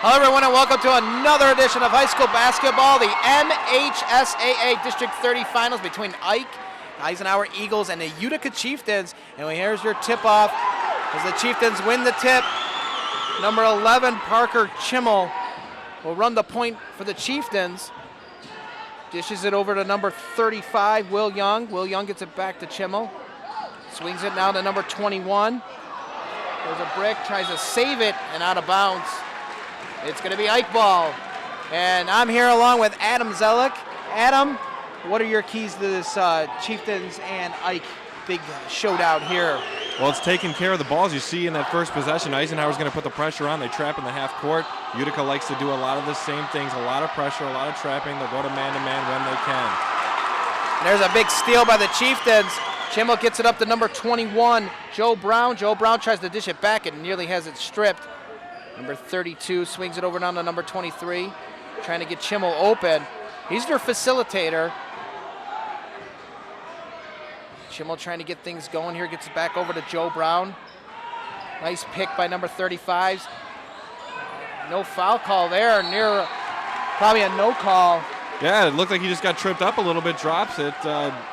Hello everyone and welcome to another edition of high school basketball, the MHSAA District 30 Finals between Eisenhower Eagles and the Utica Chieftains. And here's your tip-off as the Chieftains win the tip. Number 11, Parker Chimmel, will run the point for the Chieftains. Dishes it over to number 35, Will Young. Will Young gets it back to Chimmel. Swings it now to number 21. There's a brick, tries to save it, and out of bounds. It's going to be Ike ball. And I'm here along with Adam Zellick. Adam, what are your keys to this Chieftains and Ike big showdown here? Well, it's taking care of the balls. You see in that first possession, Eisenhower's going to put the pressure on. They trap in the half court. Utica likes to do a lot of the same things, a lot of pressure, a lot of trapping. They'll go to man-to-man when they can. And there's a big steal by the Chieftains. Chimmel gets it up to number 21, Joe Brown. Joe Brown tries to dish it back and nearly has it stripped. Number 32 swings it over down to number 23, trying to get Chimmel open. He's their facilitator. Chimmel trying to get things going here, gets it back over to Joe Brown. Nice pick by number 35. No foul call there, near probably a no call. Yeah, it looked like he just got tripped up a little bit, drops it.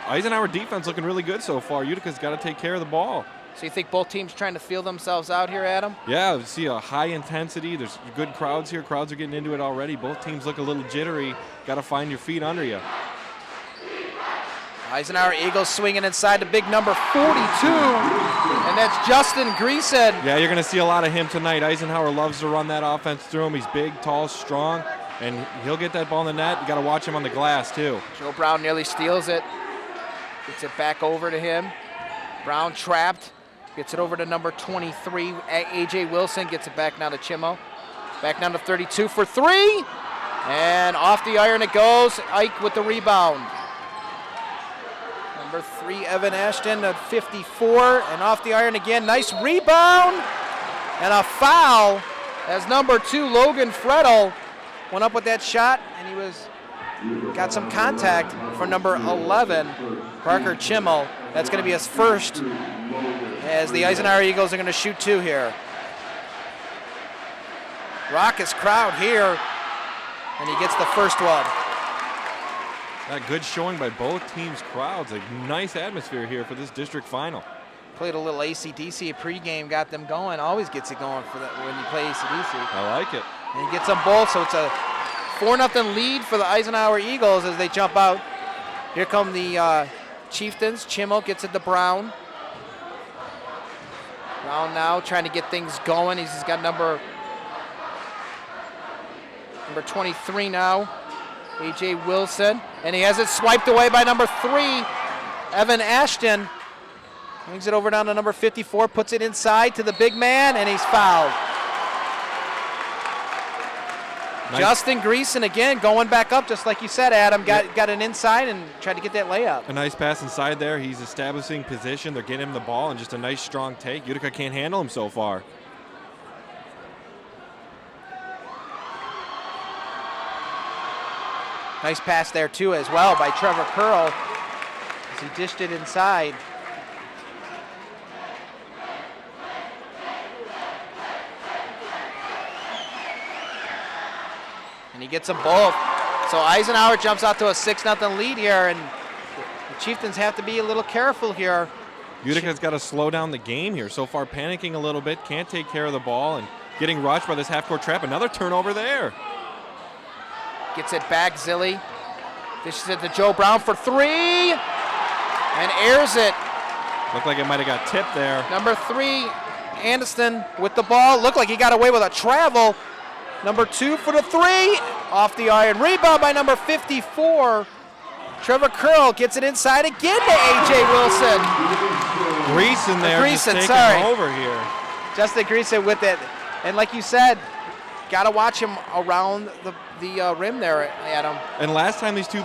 Eisenhower defense looking really good so far. Utica's got to take care of the ball. So you think both teams trying to feel themselves out here, Adam? Yeah, we see a high intensity. There's good crowds here. Crowds are getting into it already. Both teams look a little jittery. Got to find your feet under you. Eisenhower Eagles swinging inside the big number 42, and that's Justin Greason. Yeah, you're going to see a lot of him tonight. Eisenhower loves to run that offense through him. He's big, tall, strong, and he'll get that ball in the net. You got to watch him on the glass, too. Joe Brown nearly steals it. Gets it back over to him. Brown trapped. Gets it over to number 23, A.J. Wilson. Gets it back now to Chimmel. Back down to 32 for three. And off the iron it goes. Ike with the rebound. Number 3, Evan Ashton at 54. And off the iron again. Nice rebound. And a foul as number 2, Logan Fredel, went up with that shot. And he got some contact for number 11, Parker Chimmel. That's going to be his first, as the Eisenhower Eagles are going to shoot 2 here. Raucous crowd here, and he gets the first one. That good showing by both teams' crowds. A nice atmosphere here for this district final. Played a little AC/DC pregame, got them going. Always gets it going for when you play AC/DC. I like it. And he gets them both, so it's a 4-0 lead for the Eisenhower Eagles as they jump out. Here come the Chieftains. Chimmel gets it to Brown. Brown now trying to get things going. He's got number 23 now, A.J. Wilson. And he has it swiped away by number 3, Evan Ashton. Brings it over down to number 54, puts it inside to the big man, and he's fouled. Nice. Justin Greason again going back up, just like you said, Adam. Got an inside and tried to get that layup. A nice pass inside there. He's establishing position. They're getting him the ball, and just a nice strong take. Utica can't handle him so far. Nice pass there too as well by Trevor Curl as he dished it inside. And he gets them both. So Eisenhower jumps out to a 6-0 lead here, and the Chieftains have to be a little careful here. Utica's got to slow down the game here. So far panicking a little bit, can't take care of the ball, and getting rushed by this half-court trap. Another turnover there. Gets it back, Zilli. Dishes it to Joe Brown for 3, and airs it. Looked like it might have got tipped there. Number 3, Anderson with the ball. Looked like he got away with a travel. Number 2 for the 3, off the iron. Rebound by number 54. Trevor Curl gets it inside again to A.J. Wilson. Greason there, Greason, just taking over here. Justin Greason with it. And like you said, got to watch him around the rim there, Adam. And last time these two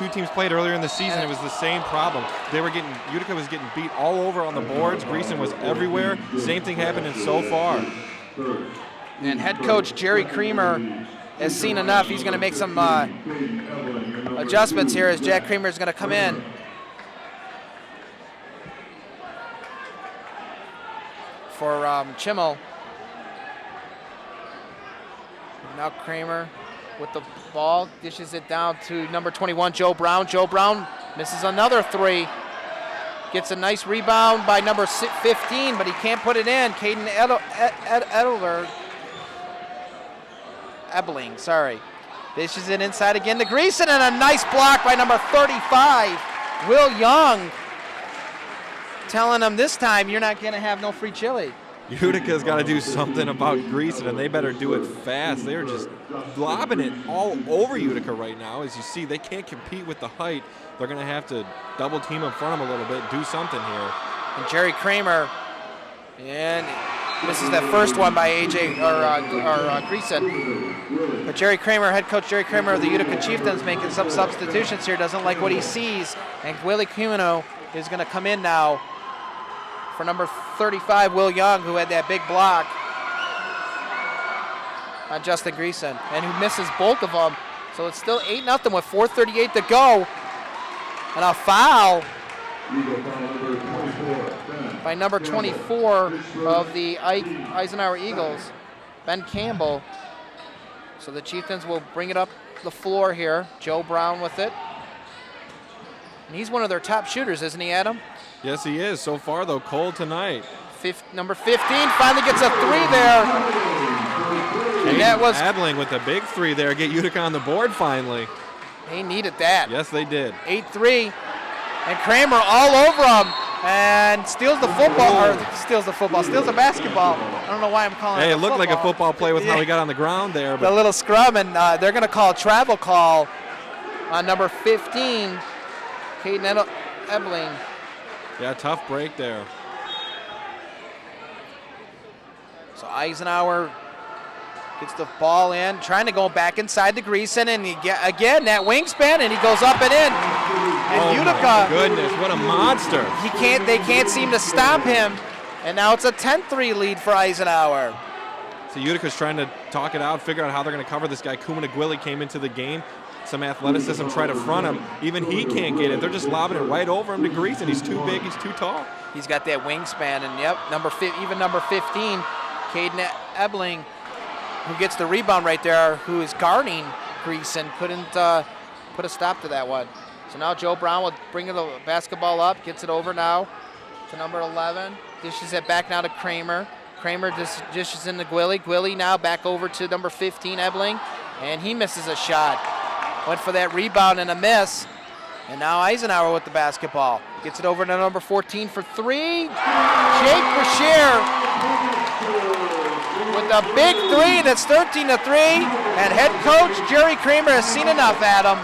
teams played earlier in the season, it was the same problem. Utica was getting beat all over on the boards. Greason was everywhere. Same thing happening so far. And head coach Jerry Creamer has seen enough. He's going to make some adjustments here as Jack Creamer is going to come in. For Chimmel. Now Kramer with the ball, dishes it down to number 21, Joe Brown. Joe Brown misses another three. Gets a nice rebound by number 15, but he can't put it in. Caden Ebling, sorry. Dishes it inside again to Greason, and a nice block by number 35, Will Young. Telling him this time, you're not going to have no free chili. Utica's got to do something about Greason, and they better do it fast. They're just lobbing it all over Utica right now. As you see, they can't compete with the height. They're going to have to double team in front of them a little bit, do something here. And Jerry Kramer, and this is that first one by Greason. But Jerry Kramer, head coach Jerry Kramer of the Utica Chieftains, making some substitutions here. Doesn't like what he sees. And Willie Cumino is going to come in now for number 35, Will Young, who had that big block on Justin Greason, and who misses both of them. So it's still 8-0 with 4:38 to go. And a foul by number 24 of the Eisenhower Eagles, Ben Campbell. So the Chieftains will bring it up the floor here. Joe Brown with it. And he's one of their top shooters, isn't he, Adam? Yes, he is. So far, though, cold tonight. Number 15 finally gets a three there. And that was Adling with a big three there. Get Utica on the board finally. They needed that. Yes, they did. 8-3. And Kramer all over him and steals the basketball. I don't know why I'm calling it. Hey, it looked like a football play with how he got on the ground there. But the little scrum, and they're going to call a travel call on number 15, Caden Ebling. Yeah, tough break there. So Eisenhower gets the ball in, trying to go back inside to Greason, and again that wingspan, and he goes up and in. And Utica, my goodness, what a monster! They can't seem to stop him, and now it's a 10-3 lead for Eisenhower. So Utica's trying to talk it out, figure out how they're going to cover this guy. Kumanagwili came into the game. Some athleticism, try to front him. Even he can't get it. They're just lobbing it right over him to Greason. He's too big, he's too tall. He's got that wingspan, and yep, number 15, Caden Ebling, who gets the rebound right there, who is guarding Greason, couldn't put a stop to that one. So now Joe Brown will bring the basketball up, gets it over now to number 11, dishes it back now to Kramer. Kramer dishes into Gwilly. Gwilly now back over to number 15, Ebling, and he misses a shot. Went for that rebound and a miss. And now Eisenhower with the basketball. Gets it over to number 14 for three. Jake Brashear with a big three. That's 13-3. And head coach Jerry Kramer has seen enough, Adam.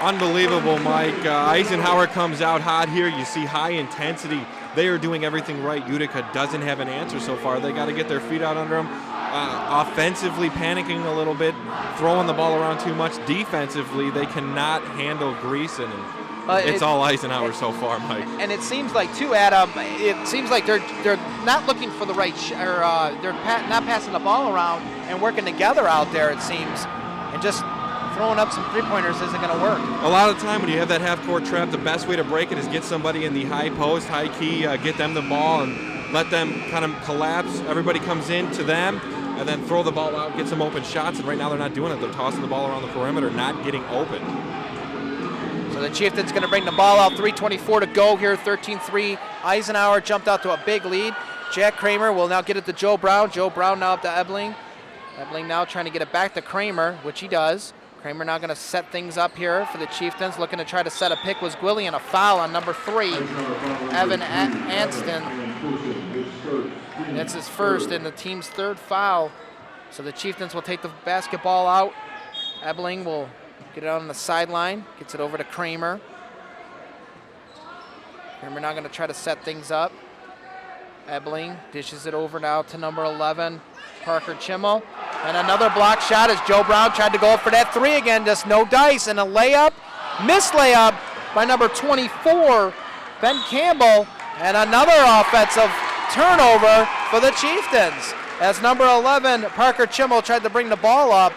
Unbelievable, Mike. Eisenhower comes out hot here. You see high intensity. They are doing everything right. Utica doesn't have an answer so far. They got to get their feet out under them. Offensively panicking a little bit, throwing the ball around too much. Defensively, they cannot handle Greason. It's all Eisenhower so far, Mike. And it seems like, too, Adam, it seems like they're not looking for the right, they're not passing the ball around and working together out there, it seems. And just throwing up some three-pointers isn't going to work. A lot of the time when you have that half-court trap, the best way to break it is get somebody in the high post, high key, get them the ball and let them kind of collapse. Everybody comes in to them and then throw the ball out, get some open shots. And right now they're not doing it. They're tossing the ball around the perimeter, not getting open. So the Chieftains going to bring the ball out. 3:24 to go here, 13-3. Eisenhower jumped out to a big lead. Jack Kramer will now get it to Joe Brown. Joe Brown now up to Ebling. Ebling now trying to get it back to Kramer, which he does. Kramer now going to set things up here for the Chieftains, looking to try to set a pick was Gwilly, and a foul on number 3, Evan Anston. That's his first and the team's third foul. So the Chieftains will take the basketball out. Ebling will get it on the sideline, gets it over to Kramer. Kramer now going to try to set things up. Ebling dishes it over now to number 11, Parker Chimmel. And another block shot as Joe Brown tried to go up for that three again, just no dice. And a layup, missed layup by number 24, Ben Campbell. And another offensive turnover for the Chieftains as number 11, Parker Chimmel, tried to bring the ball up,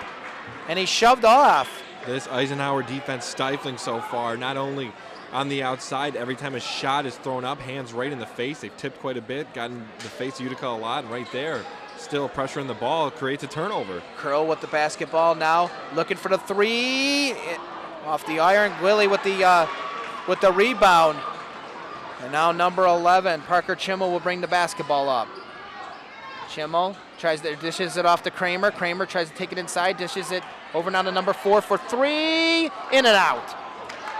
and he shoved off. This Eisenhower defense stifling so far, not only on the outside, every time a shot is thrown up, hands right in the face. They've tipped quite a bit, gotten the face of Utica a lot, and right there, still pressuring the ball, creates a turnover. Curl with the basketball now, looking for the three. Off the iron, Willie with the rebound. And now number 11, Parker Chimmel, will bring the basketball up. Chimmel dishes it off to Kramer. Kramer tries to take it inside, dishes it over now to number 4 for three, in and out.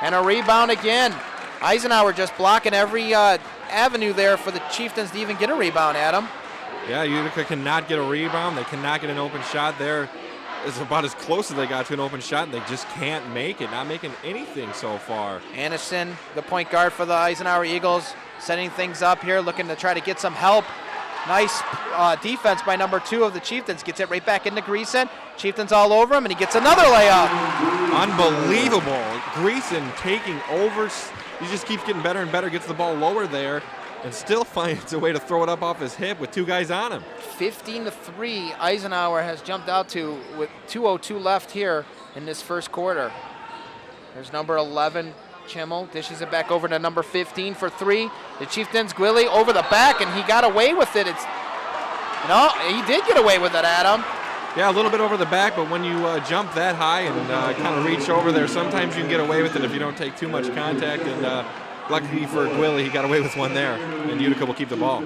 And a rebound again. Eisenhower just blocking every avenue there for the Chieftains to even get a rebound, Adam. Yeah, Utica cannot get a rebound. They cannot get an open shot there. It's about as close as they got to an open shot, and they just can't make it. Not making anything so far. Anderson, the point guard for the Eisenhower Eagles, setting things up here, looking to try to get some help. Nice defense by number 2 of the Chieftains. Gets it right back into Greason. Chieftains all over him, and he gets another layup. Unbelievable. Greason taking over. He just keeps getting better and better, gets the ball lower there, and still finds a way to throw it up off his hip with 2 guys on him. 15-3, Eisenhower has jumped out to with 2:02 left here in this first quarter. There's number 11, Chimmel, dishes it back over to number 15 for 3. The Chieftains, Gwilly over the back, and he got away with it. No, he did get away with it, Adam. Yeah, a little bit over the back, but when you jump that high and kind of reach over there, sometimes you can get away with it if you don't take too much contact. And luckily for Gwilly, he got away with one there, and Utica will keep the ball.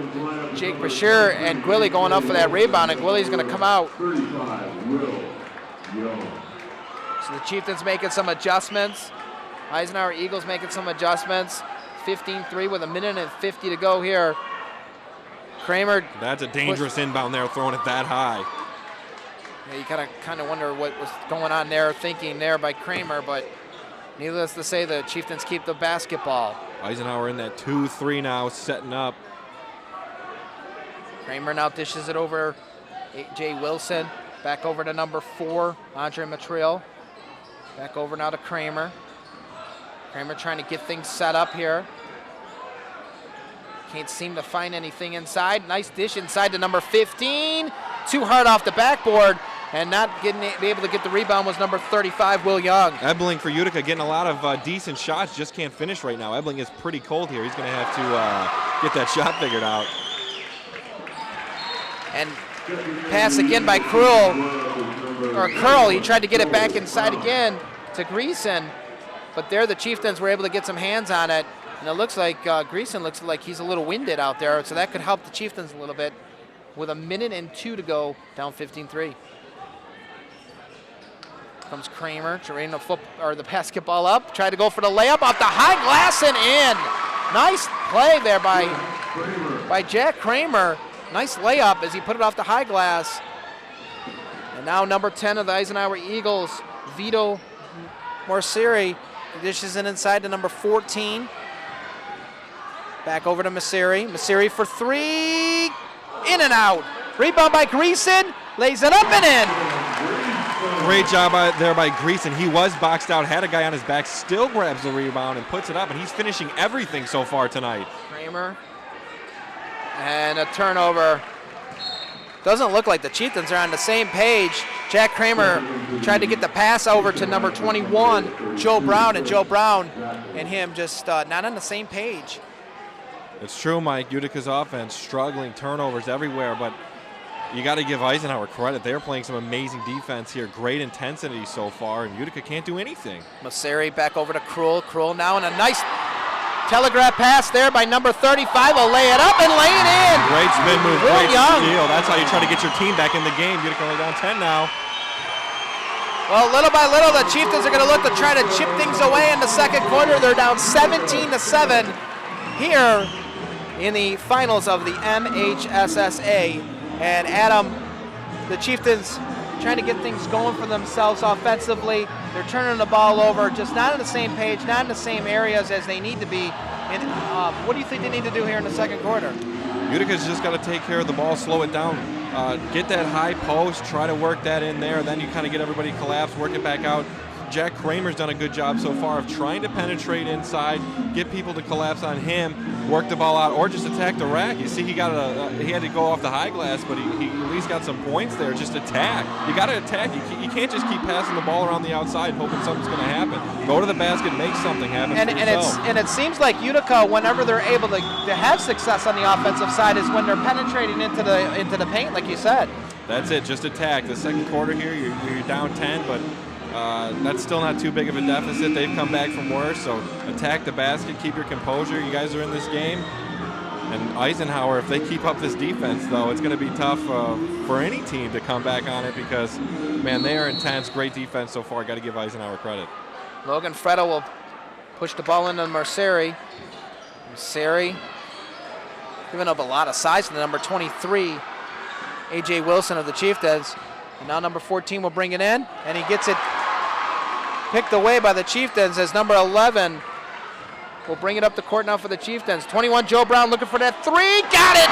Jake Bashir and Gwilly going up for that rebound, and Gwilly's going to come out. So the Chieftains making some adjustments. Eisenhower Eagles making some adjustments. 15-3 with 1:50 to go here. Kramer. That's a dangerous inbound there, throwing it that high. Yeah, you kind of wonder what was going on there, thinking there by Kramer, but needless to say, the Chieftains keep the basketball. Eisenhower in that 2-3 now, setting up. Kramer now dishes it over Jay Wilson. Back over to number 4, Andre Matriel. Back over now to Kramer. Kramer trying to get things set up here. Can't seem to find anything inside. Nice dish inside to number 15. Too hard off the backboard, and not be able to get the rebound was number 35, Will Young. Ebling for Utica getting a lot of decent shots, just can't finish right now. Ebling is pretty cold here. He's going to have to get that shot figured out. And pass again by Curl. He tried to get it back inside again to Greason, but there the Chieftains were able to get some hands on it. And it looks like Greason looks like he's a little winded out there, so that could help the Chieftains a little bit. With 1:02 to go, down 15-3. Comes Kramer, trying the basketball up, tried to go for the layup off the high glass and in. Nice play there by Jack Kramer. Nice layup as he put it off the high glass. And now number 10 of the Eisenhower Eagles, Vito Morceri, dishes it inside to number 14. Back over to Morceri. Morceri for 3. In and out. Rebound by Greason. Lays it up and in. Great job there by Greason. He was boxed out, had a guy on his back, still grabs the rebound and puts it up, and he's finishing everything so far tonight. Kramer. And a turnover. Doesn't look like the Chieftains are on the same page. Jack Kramer tried to get the pass over to number 21, Joe Brown, and Joe Brown and him just not on the same page. It's true, Mike. Utica's offense struggling, turnovers everywhere, but you got to give Eisenhower credit. They're playing some amazing defense here. Great intensity so far, and Utica can't do anything. Morceri back over to Krull. Krull now in a nice telegraph pass there by number 35. Will lay it up and lay it in. Great spin move, Will great Young. steal. That's how you try to get your team back in the game. Utica only down 10 now. Well, little by little, the Chieftains are going to look to try to chip things away in the second quarter. They're down 17-7 here in the finals of the MHSSA. And Adam, the Chieftains trying to get things going for themselves offensively. They're turning the ball over, just not on the same page, not in the same areas as they need to be. And what do you think they need to do here in the second quarter? Utica's just got to take care of the ball, slow it down, get that high post, try to work that in there, then you kind of get everybody collapse, work it back out. Jack Kramer's done a good job so far of trying to penetrate inside, get people to collapse on him, work the ball out, or just attack the rack. You see, he had to go off the high glass, but he at least got some points there. Just attack. You got to attack. You can't just keep passing the ball around the outside hoping something's going to happen. Go to the basket, make something happen. And it seems like Utica, whenever they're able to have success on the offensive side, is when they're penetrating into the paint, like you said. That's it. Just attack. The second quarter here, you're down 10, but that's still not too big of a deficit. They've come back from worse, so attack the basket, keep your composure. You guys are in this game. And Eisenhower, if they keep up this defense, though, it's going to be tough for any team to come back on it because, man, they are intense. Great defense so far. Got to give Eisenhower credit. Logan Freddo will push the ball into Merceri. Merceri giving up a lot of size to the number 23, A.J. Wilson of the Chieftains. And now number 14 will bring it in, and he gets it picked away by the Chieftains as number 11 will bring it up the court now for the Chieftains. 21, Joe Brown looking for that three. Got it!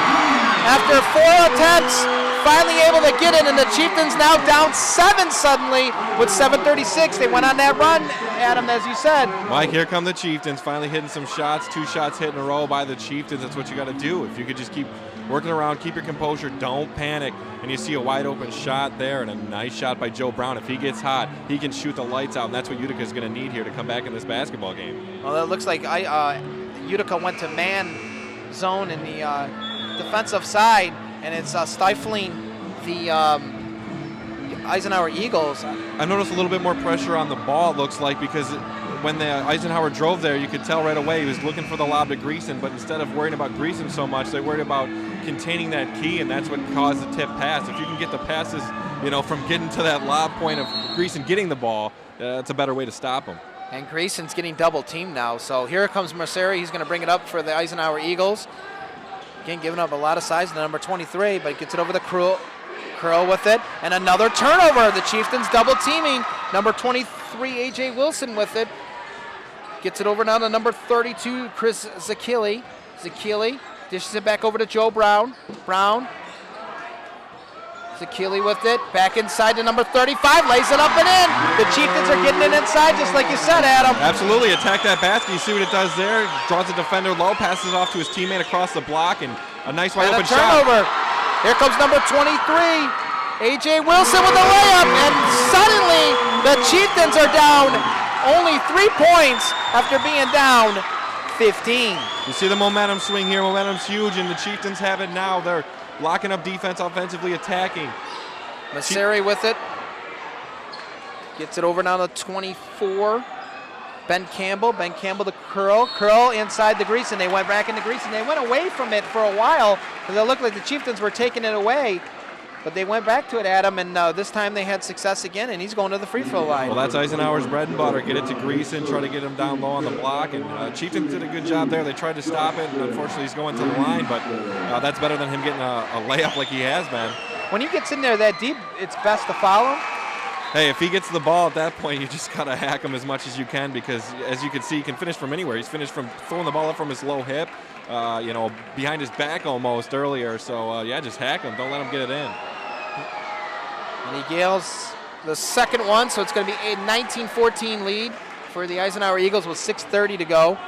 After 4 attempts, finally able to get it, and the Chieftains now down 7 suddenly with 7:36. They went on that run, Adam, as you said. Mike, here come the Chieftains, finally hitting some shots. 2 shots hit in a row by the Chieftains. That's what you got to do. If you could just keep working around, keep your composure, don't panic, and you see a wide open shot there and a nice shot by Joe Brown. If he gets hot, he can shoot the lights out, and that's what Utica is going to need here to come back in this basketball game. Well, it looks like Utica went to man zone in the defensive side, and it's stifling the Eisenhower Eagles. I noticed a little bit more pressure on the ball, it looks like, because when the Eisenhower drove there, you could tell right away he was looking for the lob to Greason, but instead of worrying about Greason so much, they worried about containing that key, and that's what caused the tip pass. If you can get the passes, from getting to that lob point of Greason getting the ball, that's a better way to stop him. And Greason's getting double teamed now. So here comes Merceri. He's going to bring it up for the Eisenhower Eagles. Again, giving up a lot of size to number 23, but gets it over the Curl with it. And another turnover. The Chieftains double teaming. Number 23, A.J. Wilson with it. Gets it over now to number 32, Chris Zakili. Zakili dishes it back over to Joe Brown. Zakili with it, back inside to number 35, lays it up and in. The Chieftains are getting it inside, just like you said, Adam. Absolutely, attack that basket. You see what it does there. Draws the defender low, passes it off to his teammate across the block, and a nice wide open shot. Turnover. Here comes number 23, A.J. Wilson with a layup, and suddenly the Chieftains are down only 3 points after being down 15. You see the momentum swing here. Momentum's huge, and the Chieftains have it now. They're locking up defense, offensively attacking. Merceri with it. Gets it over now to 24. Ben Campbell to Curl inside the Greason. They went back into Greason. They went away from it for a while because it looked like the Chieftains were taking it away. But they went back to it, Adam, and this time they had success again, and he's going to the free throw line. Well, that's Eisenhower's bread and butter. Get it to Greason, try to get him down low on the block, and Chieftains did a good job there. They tried to stop it, and unfortunately he's going to the line, but that's better than him getting a layup like he has been. When he gets in there that deep, it's best to follow him. Hey, if he gets the ball at that point, you just got to hack him as much as you can because, as you can see, he can finish from anywhere. He's finished from throwing the ball up from his low hip, behind his back almost earlier. So, just hack him. Don't let him get it in. And he gails the second one, so it's going to be a 19-14 lead for the Eisenhower Eagles with 6:30 to go.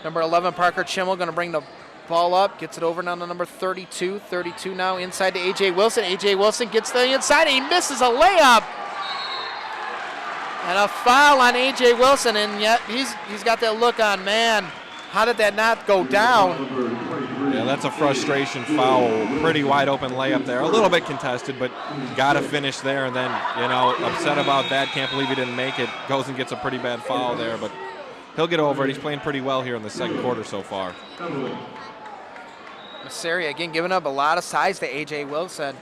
Number 11, Parker Chimmel, going to bring the ball up, gets it over now to number 32. 32 now inside to A.J. Wilson. A.J. Wilson gets the inside, and he misses a layup. And a foul on A.J. Wilson, and yet he's got that look on, man, how did that not go down? Yeah, that's a frustration foul. Pretty wide open layup there. A little bit contested, but got to finish there. And then, upset about that. Can't believe he didn't make it. Goes and gets a pretty bad foul there, but he'll get over it. He's playing pretty well here in the second quarter so far. Merceri again giving up a lot of size to A.J. Wilson.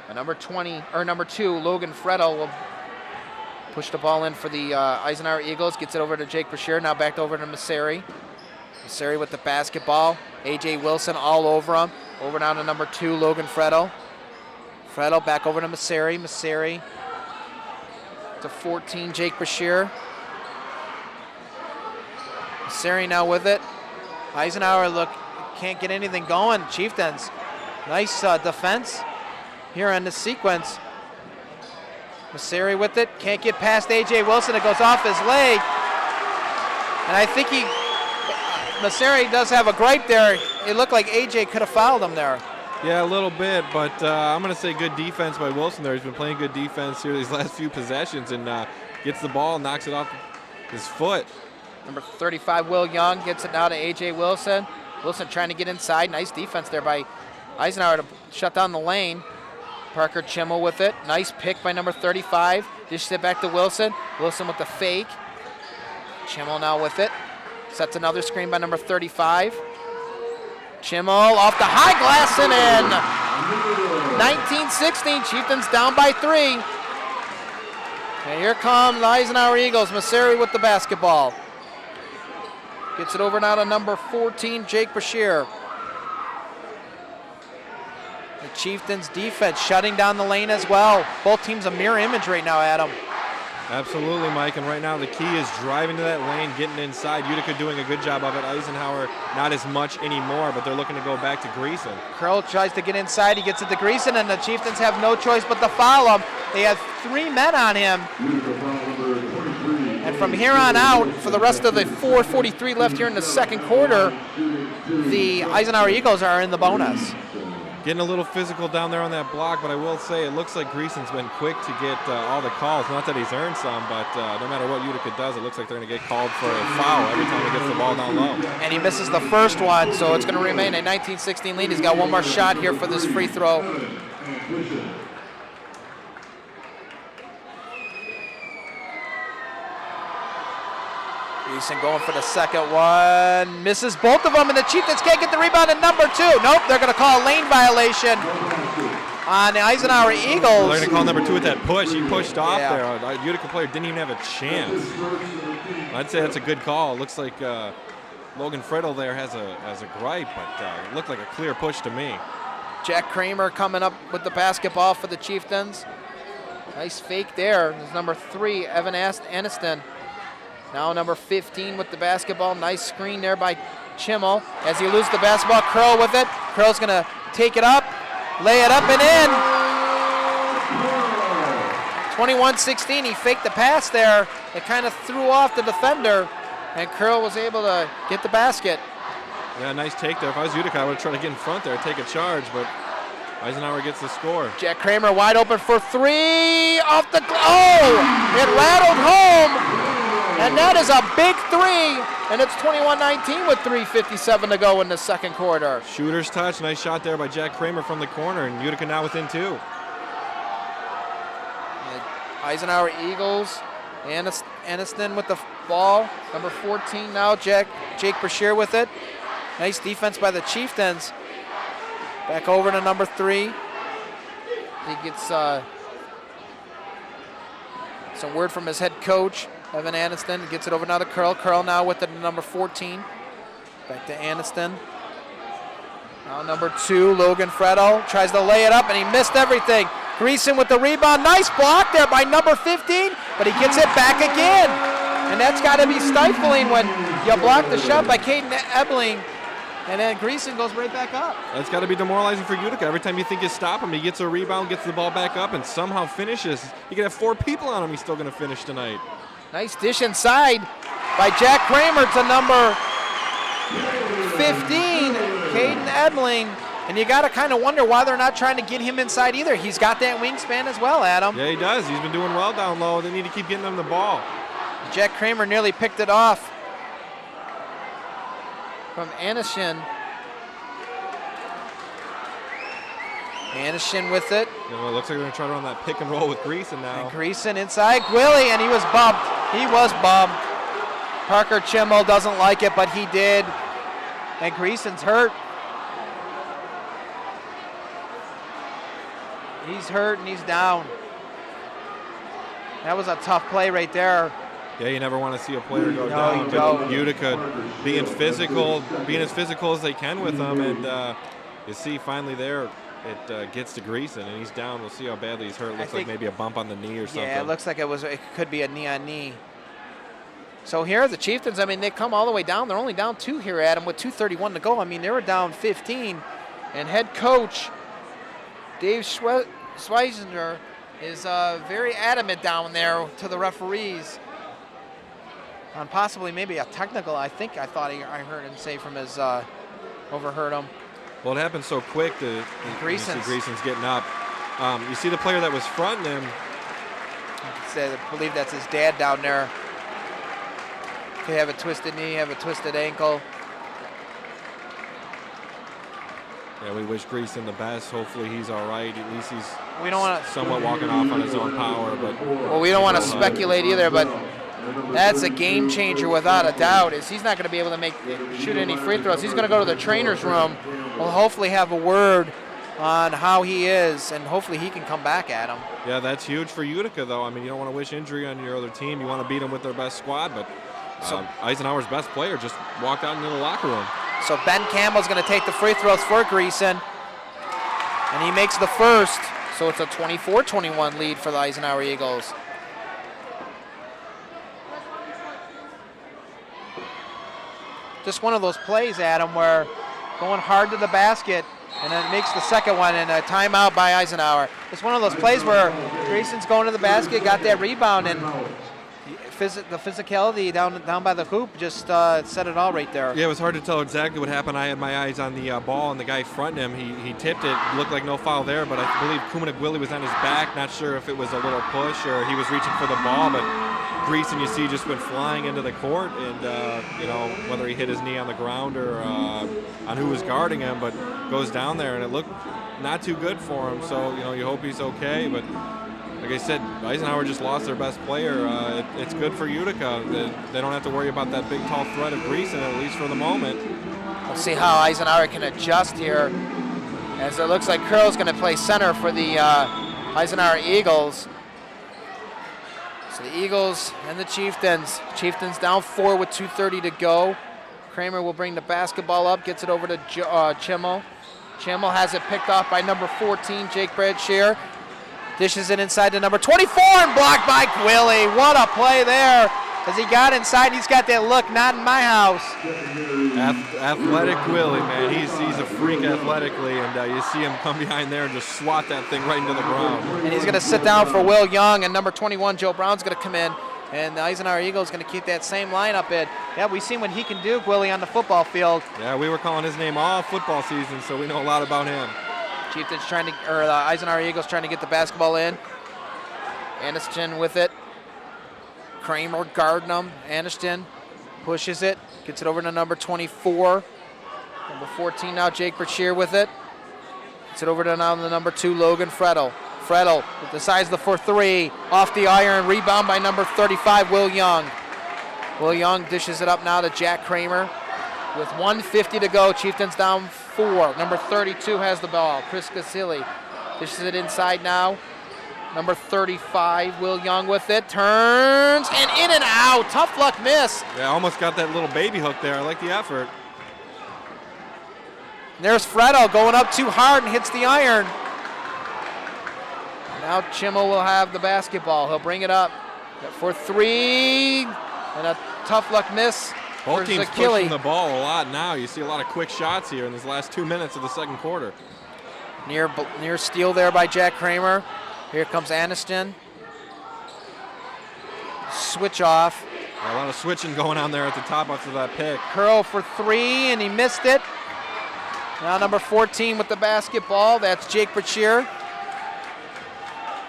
And number 2, Logan Freddo will push the ball in for the Eisenhower Eagles. Gets it over to Jake Brashear. Now back over to Merceri. Merceri with the basketball. A.J. Wilson all over him. Over now to number 2, Logan Freddo. Freddo back over to Merceri. Merceri to 14, Jake Brashear. Merceri now with it. Eisenhower can't get anything going. Chieftains, nice defense here on the sequence. Masseri with it, can't get past A.J. Wilson. It goes off his leg. And I think Masseri does have a gripe there. It looked like A.J. could have fouled him there. Yeah, a little bit, but I'm going to say good defense by Wilson there. He's been playing good defense here these last few possessions and gets the ball, knocks it off his foot. Number 35, Will Young, gets it now to A.J. Wilson. Wilson trying to get inside. Nice defense there by Eisenhower to shut down the lane. Parker Chimmel with it. Nice pick by number 35. Dishes it back to Wilson. Wilson with the fake. Chimmel now with it. Sets another screen by number 35. Chimmel off the high glass and in. 19-16, Chieftains down by 3. And here come the Eisenhower Eagles. Masseri with the basketball. Gets it over now to number 14, Jake Bashir. The Chieftains defense shutting down the lane as well. Both teams a mirror image right now, Adam. Absolutely, Mike, and right now the key is driving to that lane, getting inside. Utica doing a good job of it. Eisenhower not as much anymore, but they're looking to go back to Greason. Curl tries to get inside. He gets it to Greason, and the Chieftains have no choice but to foul him. They have 3 men on him. And from here on out, for the rest of the 4:43 left here in the second quarter, the Eisenhower Eagles are in the bonus. Getting a little physical down there on that block, but I will say it looks like Greason's been quick to get all the calls. Not that he's earned some, but no matter what Utica does, it looks like they're going to get called for a foul every time he gets the ball down low. And he misses the first one, so it's going to remain a 19-16 lead. He's got one more shot here for this free throw. Greason going for the second one. Misses both of them, and the Chieftains can't get the rebound at number 2. Nope, they're going to call a lane violation on the Eisenhower Eagles. Well, they're going to call number 2 with that push. He pushed off there. A Utica player didn't even have a chance. I'd say that's a good call. It looks like Logan Friddle there has a gripe, but it looked like a clear push to me. Jack Kramer coming up with the basketball for the Chieftains. Nice fake there. There's number 3, Evan Aniston. Now number 15 with the basketball. Nice screen there by Chimmel. As he loses the basketball, Curl with it. Curl's going to take it up, lay it up and in. 21-16, he faked the pass there. It kind of threw off the defender, and Curl was able to get the basket. Yeah, nice take there. If I was Utica, I would try to get in front there, take a charge, but Eisenhower gets the score. Jack Kramer wide open for 3 off the, it rattled home. And that is a big 3, and it's 21-19 with 3:57 to go in the second quarter. Shooter's touch, nice shot there by Jack Kramer from the corner, and Utica now within 2. The Eisenhower Eagles, Aniston with the ball. Number 14 now, Jake Bashir with it. Nice defense by the Chieftains. Back over to number 3. He gets some word from his head coach. Evan Aniston gets it over now to Curl. Curl now with the number 14. Back to Aniston. Now number 2, Logan Friddle tries to lay it up, and he missed everything. Greason with the rebound. Nice block there by number 15, but he gets it back again. And that's got to be stifling when you block the shot by Caden Ebling, and then Greason goes right back up. That's got to be demoralizing for Utica. Every time you think you stop him, he gets a rebound, gets the ball back up, and somehow finishes. You could have 4 people on him, he's still going to finish tonight. Nice dish inside by Jack Kramer to number 15, Caden Ebling. And you got to kind of wonder why they're not trying to get him inside either. He's got that wingspan as well, Adam. Yeah, he does. He's been doing well down low. They need to keep getting him the ball. Jack Kramer nearly picked it off from Aniston. Aniston with it. You know, it looks like they're going to try to run that pick and roll with Greason now. And Greason inside. Willie, and he was bumped. He was bumped. Parker Chimmel doesn't like it, but he did. And Greason's hurt. He's hurt and he's down. That was a tough play right there. Yeah, you never want to see a player go No, down. you But don't. Utica being as physical as they can with them, and you see finally there it gets to Greason, and he's down. We'll see how badly he's hurt. It looks like maybe a bump on the knee or something. Yeah, it looks like it could be a knee on knee. So here the Chieftains, I mean, they come all the way down. They're only down 2 here, Adam, with 2:31 to go. I mean, they were down 15, and head coach Dave Schweizner is very adamant down there to the referees on possibly maybe a technical. I thought I heard him say from his overheard him. Well, it happened so quick that Greason's getting up. You see the player that was fronting him. I believe that's his dad down there. Could have a twisted knee, have a twisted ankle. Yeah, we wish Greason the best. Hopefully he's all right. At least he's somewhat walking off on his own power. But we don't want to speculate either, but that's a game changer without a doubt. He's not going to be able to shoot any free throws. He's going to go to the trainer's room. We'll hopefully have a word on how he is, and hopefully he can come back at him. Yeah, that's huge for Utica, though. I mean, you don't want to wish injury on your other team. You want to beat them with their best squad, but Eisenhower's best player just walked out into the locker room. So Ben Campbell's going to take the free throws for Greason, and he makes the first. So it's a 24-21 lead for the Eisenhower Eagles. Just one of those plays, Adam, where going hard to the basket, and then makes the second one, and a timeout by Eisenhower. It's one of those plays where Greason's going to the basket, got that rebound, and the physicality down by the hoop just set it all right there. Yeah, it was hard to tell exactly what happened. I had my eyes on the ball, and the guy fronting him, he tipped it. Looked like no foul there, but I believe Kumanagwili was on his back. Not sure if it was a little push or he was reaching for the ball, but Greason, you see, just went flying into the court, and whether he hit his knee on the ground or on who was guarding him, but goes down there, and it looked not too good for him. So you hope he's okay, but like I said, Eisenhower just lost their best player. It's good for Utica. They don't have to worry about that big, tall threat of Greason, at least for the moment. We'll see how Eisenhower can adjust here, as it looks like Curl's going to play center for the Eisenhower Eagles. So the Eagles and the Chieftains. Chieftains down 4 with 2:30 to go. Kramer will bring the basketball up, gets it over to Chimmel. Chimmel has it picked off by number 14, Jake Bradshaw. Dishes it inside to number 24 and blocked by Gwilly. What a play there. As he got inside, he's got that look, not in my house. Athletic Gwilly, man. He's a freak athletically, and you see him come behind there and just swat that thing right into the ground. And he's going to sit down for Will Young, and number 21, Joe Brown's going to come in. And the Eisenhower Eagles going to keep that same lineup in. Yeah, we've seen what he can do, Gwilly, on the football field. Yeah, we were calling his name all football season, so we know a lot about him. Chieftains the Eisenhower Eagles trying to get the basketball in. Aniston with it. Kramer guarding him. Aniston pushes it, gets it over to number 24. Number 14 now, Jake Brashear with it. Gets it over to now the number 2, Logan Fredel. Fredel decides the 4-3, off the iron, rebound by number 35, Will Young. Will Young dishes it up now to Jack Kramer. With 1:50 to go, Chieftains down 4. Number 32 has the ball, Chris Gasili. Dishes it inside now. Number 35, Will Young with it, turns, and in and out. Tough luck miss. Yeah, almost got that little baby hook there. I like the effort. And there's Fredel going up too hard and hits the iron. Now Chimmel will have the basketball. He'll bring it up for 3, and a tough luck miss. Both teams pushing the ball a lot now. You see a lot of quick shots here in this last 2 minutes of the second quarter. Near steal there by Jack Kramer. Here comes Aniston. Switch off. A lot of switching going on there at the top after that pick. Curl for 3, and he missed it. Now number 14 with the basketball. That's Jake Brashear.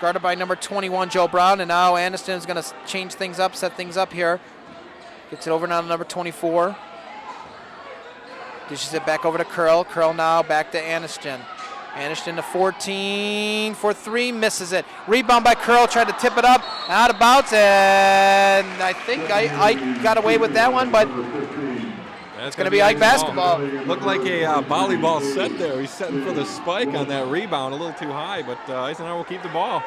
Guarded by number 21, Joe Brown. And now Aniston is going to change things up, set things up here. Gets it over now to number 24. Dishes it back over to Curl. Curl now back to Aniston. Aniston to 14 for 3, misses it. Rebound by Curl, tried to tip it up, out of bounds, and I think Ike got away with that one, but it's going to be Ike basketball. Looked like a volleyball set there. He's setting for the spike on that rebound, a little too high, but Eisenhower will keep the ball.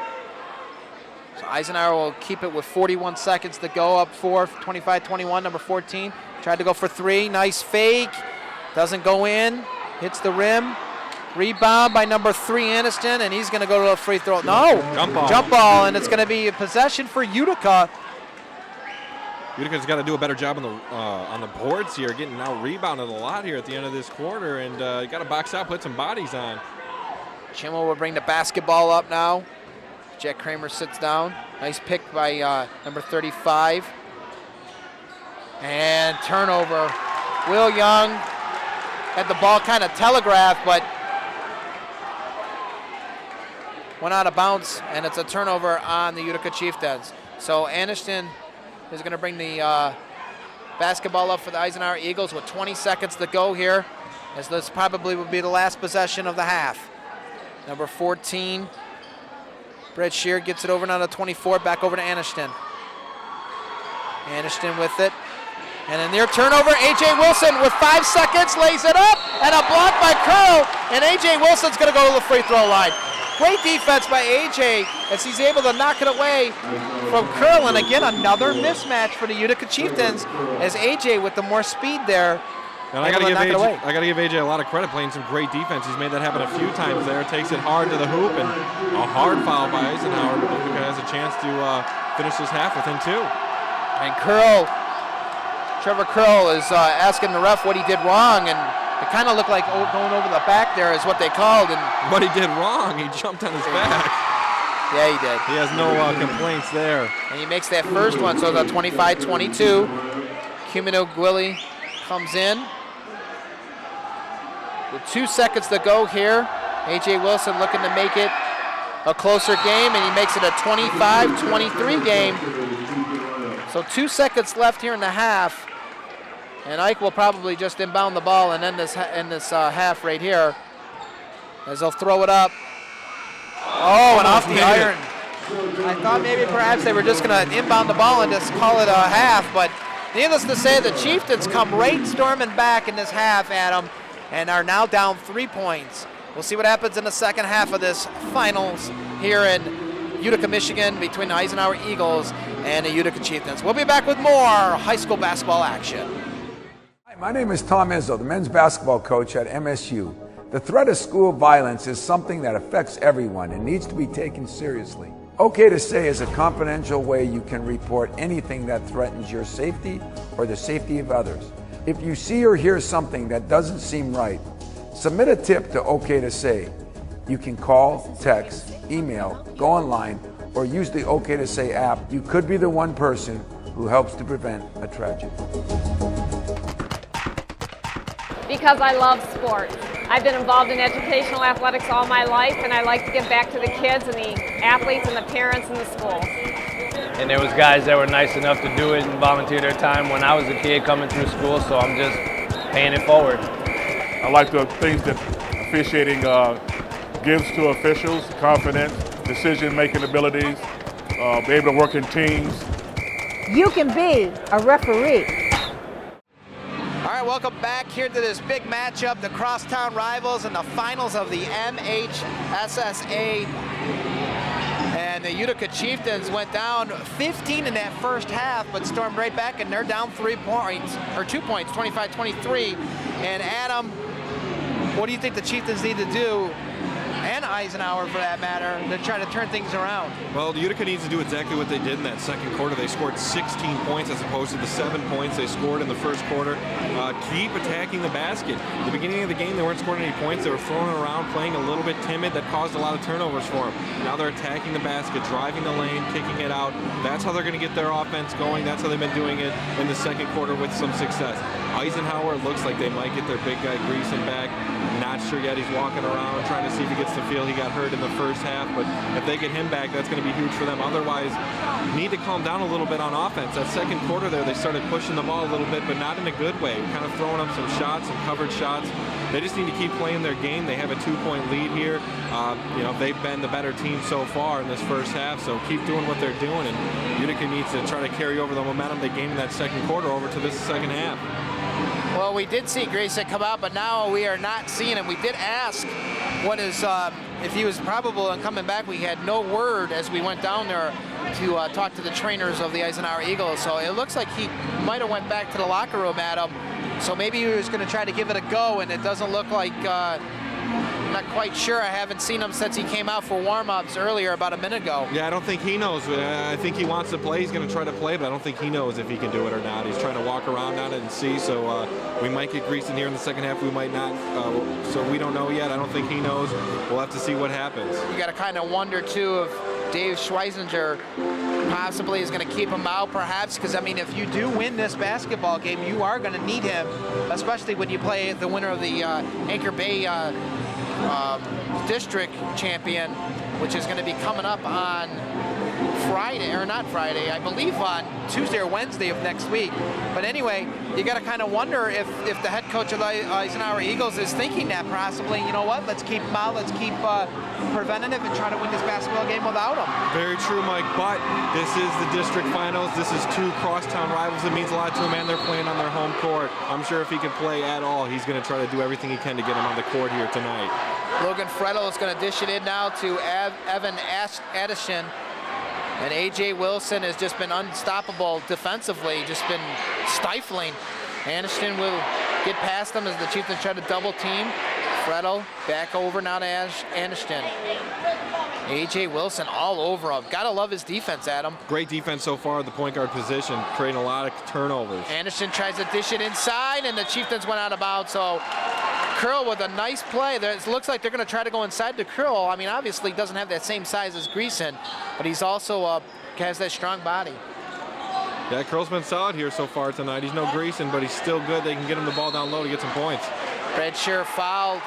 So Eisenhower will keep it with 41 seconds to go, up 4, 25-21, number 14. Tried to go for 3, nice fake, doesn't go in, hits the rim. Rebound by number 3, Aniston, and he's going to go to a free throw. No, jump ball, and it's going to be a possession for Utica. Utica's got to do a better job on the boards here, getting out rebounded a lot here at the end of this quarter, and you got to box out, put some bodies on. Chimmel will bring the basketball up now. Jack Kramer sits down. Nice pick by number 35. And turnover. Will Young had the ball kind of telegraphed, but went out of bounds, and it's a turnover on the Utica Chieftains. So Aniston is going to bring the basketball up for the Eisenhower Eagles with 20 seconds to go here, as this probably would be the last possession of the half. Number 14, Brett Shear gets it over now to 24, back over to Aniston. Aniston with it. And a near turnover, A.J. Wilson with 5 seconds, lays it up, and a block by Curl, and A.J. Wilson's going to go to the free throw line. Great defense by A.J. as he's able to knock it away from Curl, and again, another mismatch for the Utica Chieftains as A.J. with the more speed there. And I got to give AJ a lot of credit, playing some great defense. He's made that happen a few times there. Takes it hard to the hoop, and a hard foul by Eisenhower, but Utica has a chance to finish this half within 2. And Trevor Curl is asking the ref what he did wrong, and it kind of looked like going over the back there is what they called. And what he did wrong, he jumped on his back. Yeah, he did. He has no complaints there. And he makes that first one, so the 25-22. Cumino Gwilly comes in. With 2 seconds to go here, A.J. Wilson looking to make it a closer game, and he makes it a 25-23 game. So 2 seconds left here in the half, and Ike will probably just inbound the ball and end this half right here, as they'll throw it up. Oh, and off the iron. I thought maybe perhaps they were just going to inbound the ball and just call it a half, but needless to say, the Chieftains come right storming back in this half, Adam, and are now down 3 points. We'll see what happens in the second half of this finals here in Utica, Michigan, between the Eisenhower Eagles and the Utica Chieftains. We'll be back with more high school basketball action. Hi, my name is Tom Izzo, the men's basketball coach at MSU. The threat of school violence is something that affects everyone and needs to be taken seriously. Okay to Say is a confidential way you can report anything that threatens your safety or the safety of others. If you see or hear something that doesn't seem right, submit a tip to OK to Say. You can call, text, email, go online, or use the OK to Say app. You could be the one person who helps to prevent a tragedy. Because I love sports. I've been involved in educational athletics all my life, and I like to give back to the kids and the athletes and the parents in the school. And there was guys that were nice enough to do it and volunteer their time when I was a kid coming through school, so I'm just paying it forward. I like the things that officiating gives to officials: confidence, decision-making abilities, be able to work in teams. You can be a referee. All right, welcome back here to this big matchup, the crosstown rivals in the finals of the MHSSA. And the Utica Chieftains went down 15 in that first half, but stormed right back, and they're down 3 points, or 2 points, 25-23. And Adam, what do you think the Chieftains need to do, and Eisenhower for that matter, to try to turn things around? Well, Utica needs to do exactly what they did in that second quarter. They scored 16 points as opposed to the 7 points they scored in the first quarter. Keep attacking the basket. At the beginning of the game, they weren't scoring any points. They were throwing it around, playing a little bit timid. That caused a lot of turnovers for them. Now they're attacking the basket, driving the lane, kicking it out. That's how they're going to get their offense going. That's how they've been doing it in the second quarter with some success. Eisenhower looks like they might get their big guy Greason back. Not sure yet. He's walking around trying to see if he gets the feel. He got hurt in the first half, but if they get him back, that's going to be huge for them. Otherwise, need to calm down a little bit on offense. That second quarter there, they started pushing the ball a little bit, but not in a good way. Kind of throwing up some shots, some covered shots. They just need to keep playing their game. They have a 2-point lead here. They've been the better team so far in this first half, so keep doing what they're doing, and Utica needs to try to carry over the momentum they gained in that second quarter over to this second half. Well, we did see Grayson come out, but now we are not seeing him. We did ask what is, if he was probable in coming back. We had no word as we went down there to talk to the trainers of the Eisenhower Eagles. So it looks like he might have went back to the locker room, Adam. So maybe he was going to try to give it a go, and it doesn't look like, I'm not quite sure. I haven't seen him since he came out for warm-ups earlier about a minute ago. Yeah, I don't think he knows. I think he wants to play. He's going to try to play, but I don't think he knows if he can do it or not. He's trying to walk around on it and see. So we might get Greason here in the second half. We might not. So we don't know yet. I don't think he knows. We'll have to see what happens. You got to kind of wonder, too, Dave Schweizinger possibly is going to keep him out, perhaps, because, I mean, if you do win this basketball game, you are going to need him, especially when you play the winner of the Anchor Bay district champion, which is going to be coming up on Friday, or not Friday, I believe on Tuesday or Wednesday of next week. But anyway, you got to kind of wonder if the head coach of the Eisenhower Eagles is thinking that possibly, you know what, let's keep him out, let's keep preventative and try to win this basketball game without him. Very true, Mike, but this is the district finals. This is two crosstown rivals. It means a lot to him, and they're playing on their home court. I'm sure if he can play at all, he's going to try to do everything he can to get him on the court here tonight. Logan Fredel is going to dish it in now to Evan Addison. And A.J. Wilson has just been unstoppable defensively, just been stifling. Anderson will get past them as the Chieftains try to double team. Fredel back over now to Anderson. A.J. Wilson all over him. Gotta love his defense, Adam. Great defense so far at the point guard position, creating a lot of turnovers. Anderson tries to dish it inside, and the Chieftains went out of bounds. So Curl with a nice play. It looks like they're going to try to go inside to Curl. I mean, obviously he doesn't have that same size as Greason, but he's also has that strong body. Yeah, Curl's been solid here so far tonight. He's no Greason, but he's still good. They can get him the ball down low to get some points. Red shirt fouled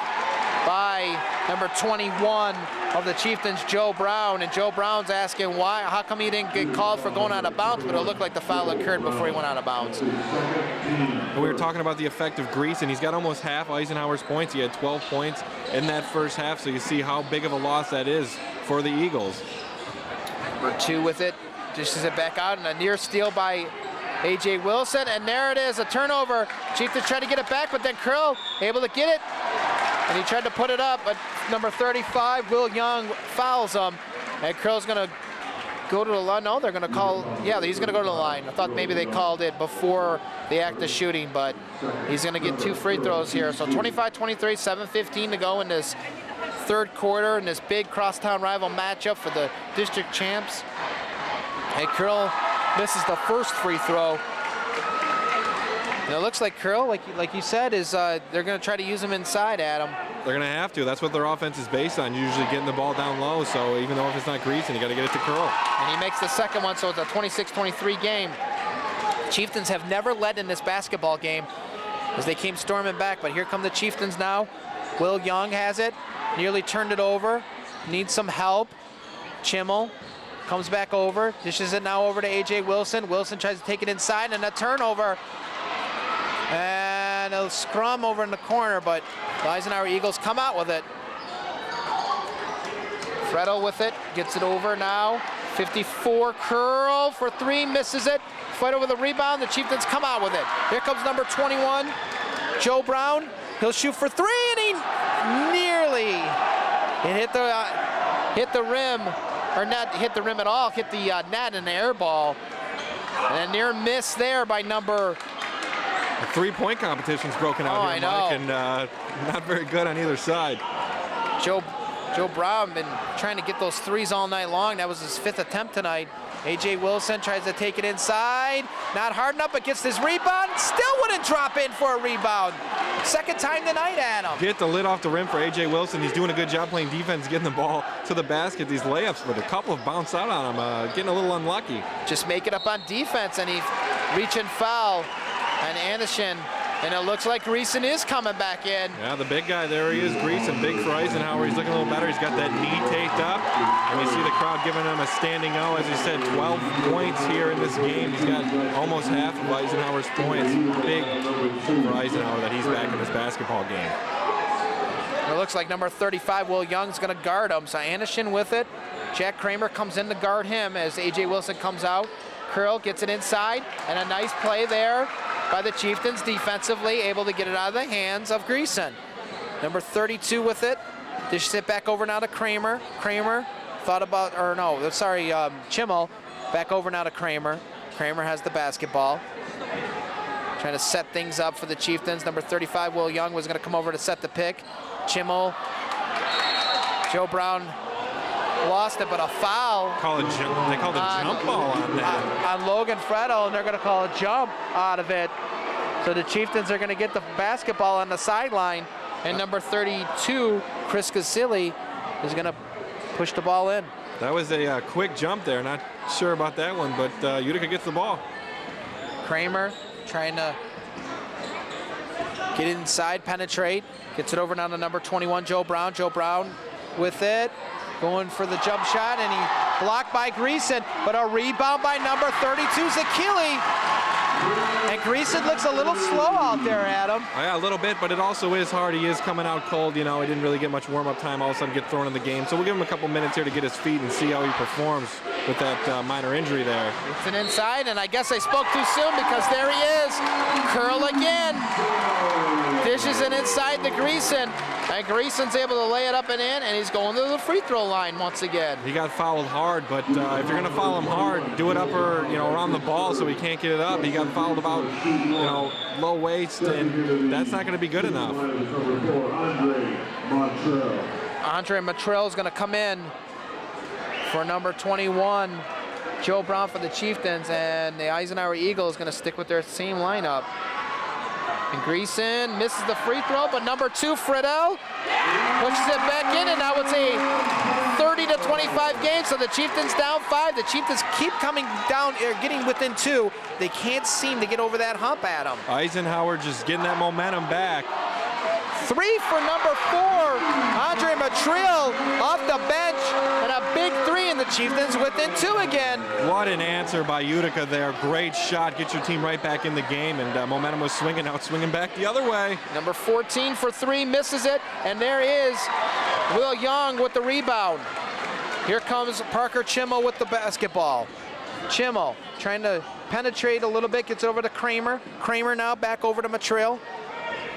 by number 21 of the Chieftains, Joe Brown. And Joe Brown's asking why, how come he didn't get called for going out of bounds, but it looked like the foul occurred before he went out of bounds. We were talking about the effect of Greason. He's got almost half Eisenhower's points. He had 12 points in that first half, so you see how big of a loss that is for the Eagles. Number 2 with it, dishes it back out, and a near steal by A.J. Wilson, and there it is, a turnover. Chieftains tried to get it back, but then Curl able to get it, and he tried to put it up, but number 35, Will Young, fouls him, and Curl's going to go to the line. No, they're going to call, yeah, he's going to go to the line. I thought maybe they called it before the act of shooting, but he's going to get 2 free throws here. So 25-23, 7:15 to go in this third quarter in this big crosstown rival matchup for the district champs. And Curl misses the first free throw. And it looks like Curl, like you said, is they're going to try to use him inside, Adam. They're going to have to. That's what their offense is based on, usually getting the ball down low. So even though if it's not Greason, you got to get it to Curl. And he makes the second one, so it's a 26-23 game. Chieftains have never led in this basketball game as they came storming back, but here come the Chieftains now. Will Young has it, nearly turned it over, needs some help. Chimmel comes back over, dishes it now over to A.J. Wilson. Wilson tries to take it inside, and a turnover. And a scrum over in the corner, but the Eisenhower Eagles come out with it. Fredel with it, gets it over now. 54, Curl for 3, misses it. Fredel with a rebound, the Chieftains come out with it. Here comes number 21, Joe Brown. He'll shoot for 3, and he nearly, it hit the rim, or not hit the rim at all, hit the net in the air ball. And a near miss there by number. The three-point competition's broken out here, Mike, and not very good on either side. Joe Brown been trying to get those threes all night long. That was his 5th attempt tonight. A.J. Wilson tries to take it inside. Not hard enough, but gets this rebound. Still wouldn't drop in for a rebound. Second time tonight, Adam. Get the lid off the rim for A.J. Wilson. He's doing a good job playing defense, getting the ball to the basket, these layups, but a couple have bounced out on him, getting a little unlucky. Just make it up on defense, and he reach and foul. And Anderson, and it looks like Greason is coming back in. Yeah, the big guy, there he is, Greason, big for Eisenhower. He's looking a little better. He's got that knee taped up. And you see the crowd giving him a standing O. As he said, 12 points here in this game. He's got almost half of Eisenhower's points. Big for Eisenhower that he's back in this basketball game. It looks like number 35, Will Young's going to guard him. So Anderson with it. Jack Kramer comes in to guard him as A.J. Wilson comes out. Curl gets it inside, and a nice play there by the Chieftains defensively, able to get it out of the hands of Greason. Number 32 with it. Dishes it back over now to Kramer. Kramer thought about, or no, sorry, Chimmel. Back over now to Kramer. Kramer has the basketball. Trying to set things up for the Chieftains. Number 35, Will Young, was going to come over to set the pick. Chimmel. Joe Brown lost it, but a foul. They called a jump ball on that. On Logan Fredel, and they're going to call a jump out of it. So the Chieftains are going to get the basketball on the sideline, and number 32, Chris Casilli, is going to push the ball in. That was a quick jump there. Not sure about that one, but Utica gets the ball. Kramer trying to get inside, penetrate. Gets it over now to number 21, Joe Brown. Joe Brown with it. Going for the jump shot, and he blocked by Greason, but a rebound by number 32, Zakili. And Greason looks a little slow out there, Adam. Yeah, a little bit, but it also is hard. He is coming out cold. You know, he didn't really get much warm-up time. All of a sudden get thrown in the game. So we'll give him a couple minutes here to get his feet and see how he performs with that minor injury there. It's an inside, and I guess I spoke too soon because there he is. Curl again. Dishes it inside to Greason. And Greason's able to lay it up and in, and he's going to the free throw line once again. He got fouled hard, but if you're going to foul him hard, do it up or, around the ball so he can't get it up. He got fouled about, low waist, and that's not going to be good enough. Andre Motrell is going to come in for number 21, Joe Brown for the Chieftains, and the Eisenhower Eagles going to stick with their same lineup. And Greason misses the free throw, but number 2, Friedel, pushes it back in, and now it's a 30-25 game, so the Chieftains down 5. The Chieftains keep coming down, getting within 2. They can't seem to get over that hump, Adam. Eisenhower just getting that momentum back. 3 for number 4, Andre Motrell off the bench, and a big 3, and the Chieftains within 2 again. What an answer by Utica there. Great shot. Get your team right back in the game, and momentum was swinging. Now it's swinging back the other way. Number 14 for 3, misses it, and there is Will Young with the rebound. Here comes Parker Chimmel with the basketball. Chimmel trying to penetrate a little bit, gets over to Kramer. Kramer now back over to Motrell.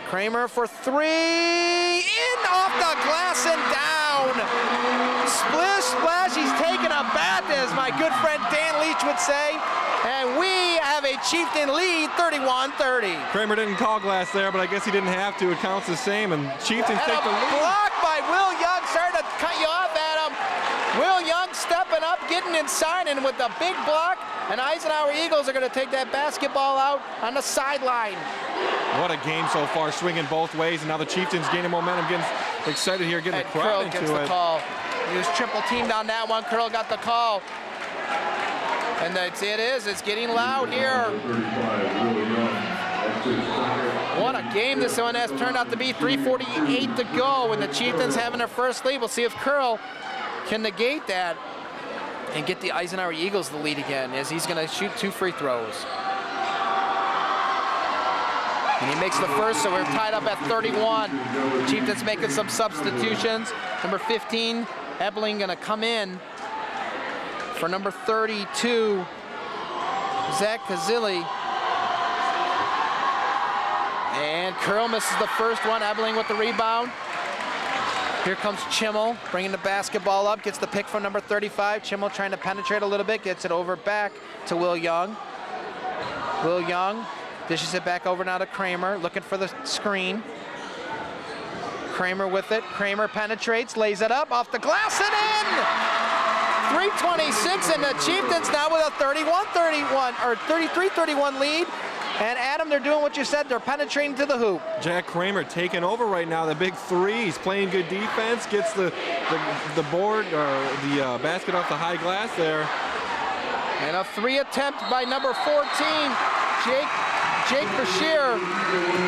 Kramer for 3, in off the glass and down. Splish splash, he's taking a bath, as my good friend Dan Leach would say. And we have a Chieftain lead, 31-30. Kramer didn't call glass there, but I guess he didn't have to. It counts the same, and Chieftains take the lead. Block by Will Young, sorry to cut you off, Adam. Will Young stepping up, getting inside, and with the big block, and Eisenhower Eagles are going to take that basketball out on the sideline. What a game so far, swinging both ways, and now the Chieftains gaining momentum, getting excited here, getting the crowd into it. Curl gets the call. He was triple teamed on that one. Curl got the call. And it's getting loud here. What a game this one has turned out to be. 3:48 to go, and the Chieftains having their first lead. We'll see if Curl can negate that and get the Eisenhower Eagles the lead again, as he's going to shoot 2 free throws. And he makes the first, so we're tied up at 31. The Chieftains making some substitutions. Number 15, Ebling, going to come in for number 32, Zach Kazili. And Curl misses the first one. Ebling with the rebound. Here comes Chimmel, bringing the basketball up, gets the pick from number 35. Chimmel trying to penetrate a little bit, gets it over back to Will Young. Will Young dishes it back over now to Kramer, looking for the screen. Kramer with it. Kramer penetrates, lays it up off the glass and in! 3:26, and the Chieftains now with a 31-31 or 33-31 lead. And Adam, they're doing what you said. They're penetrating to the hoop. Jack Kramer taking over right now. The big 3. He's playing good defense. Gets the board or the basket off the high glass there. And a 3 attempt by number 14, Jake Bashir,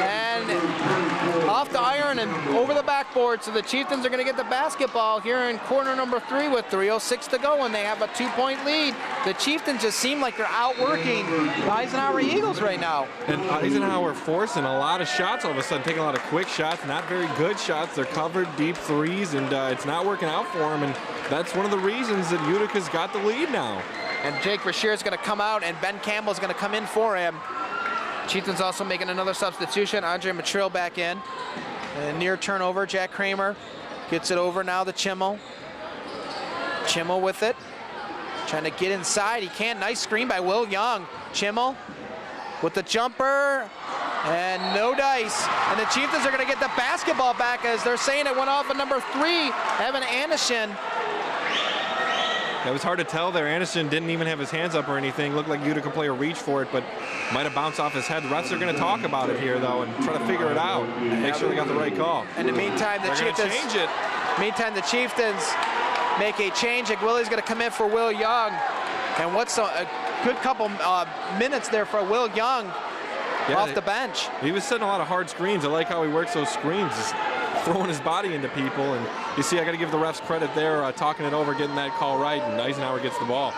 and off the iron and over the backboard. So the Chieftains are going to get the basketball here in corner number 3 with 3:06 to go, and they have a 2-point lead. The Chieftains just seem like they're outworking the Eisenhower Eagles right now. And Eisenhower forcing a lot of shots all of a sudden, taking a lot of quick shots, not very good shots. They're covered deep 3s, and it's not working out for them. And that's one of the reasons that Utica's got the lead now. And Jake Bashir is going to come out, and Ben Campbell is going to come in for him. Chieftains also making another substitution. Andre Motrell back in. And near turnover, Jack Kramer gets it over now to Chimmel. Chimmel with it. Trying to get inside. He can't. Nice screen by Will Young. Chimmel with the jumper. And no dice. And the Chieftains are going to get the basketball back, as they're saying it went off at number 3, Evan Anderson. It was hard to tell there. Anderson didn't even have his hands up or anything. Looked like Utica player reached for it, but might have bounced off his head. The refs are going to talk about it here, though, and try to figure it out. Make sure they got the right call. In the meantime, the Chieftains change it. Meantime, the Chieftains make a change. Willie's going to come in for Will Young. And what's a good couple minutes there for Will Young off the bench. He was setting a lot of hard screens. I like how he works those screens, just throwing his body into people. And you see, I got to give the refs credit there, talking it over, getting that call right, and Eisenhower gets the ball.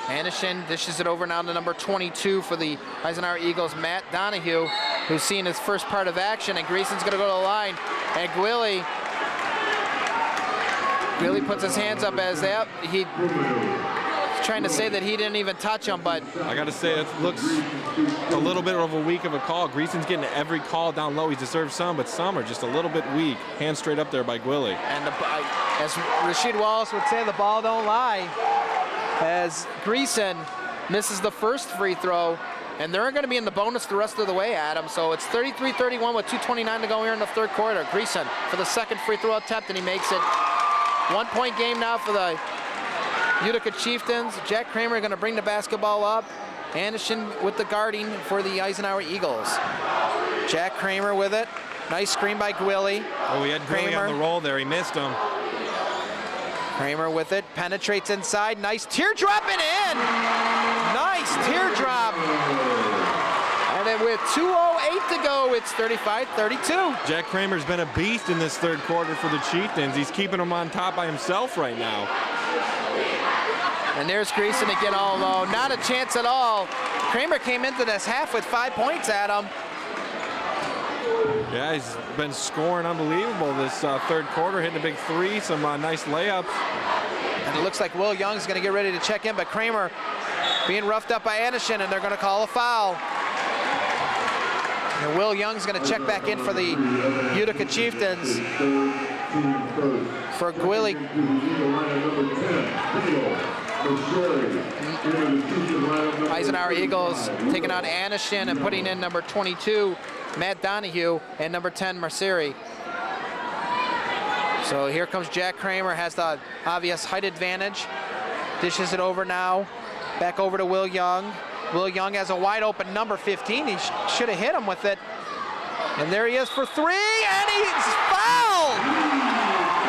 Anderson dishes it over now to number 22 for the Eisenhower Eagles, Matt Donahue, who's seeing his first part of action, and Greason's going to go to the line. And Willie puts his hands up as he's trying to say that he didn't even touch him, but I got to say, it looks a little bit of a weak of a call. Greason's getting every call down low. He deserves some, but some are just a little bit weak. Hands straight up there by Gwilly. And as Rasheed Wallace would say, the ball don't lie. As Greason misses the first free throw, and they're going to be in the bonus the rest of the way, Adam. So it's 33-31 with 2:29 to go here in the third quarter. Greason for the second free throw attempt, and he makes it. 1 point game now for the Utica Chieftains. Jack Kramer going to bring the basketball up. Anderson with the guarding for the Eisenhower Eagles. Jack Kramer with it. Nice screen by Gwilly. Oh, he had Gwilly on the roll there. He missed him. Kramer with it, penetrates inside, nice teardrop and in! Nice teardrop! And then with 2:08 to go, it's 35-32. Jack Kramer's been a beast in this third quarter for the Chieftains. He's keeping them on top by himself right now. And there's Greason again all alone. Not a chance at all. Kramer came into this half with 5 points, Adam. Yeah, he's been scoring unbelievable this third quarter, hitting a big three, some nice layups. And it looks like Will Young's going to get ready to check in, but Kramer being roughed up by Anderson, and they're going to call a foul. And Will Young's going to check back in for the Utica Chieftains. For Gwilly. Eisenhower Eagles taking out Anderson and putting in number 22, Matt Donahue, and number 10, Mercieri. So here comes Jack Kramer, has the obvious height advantage. Dishes it over now. Back over to Will Young. Will Young has a wide open number 15. He should have hit him with it. And there he is for three, and he's fouled!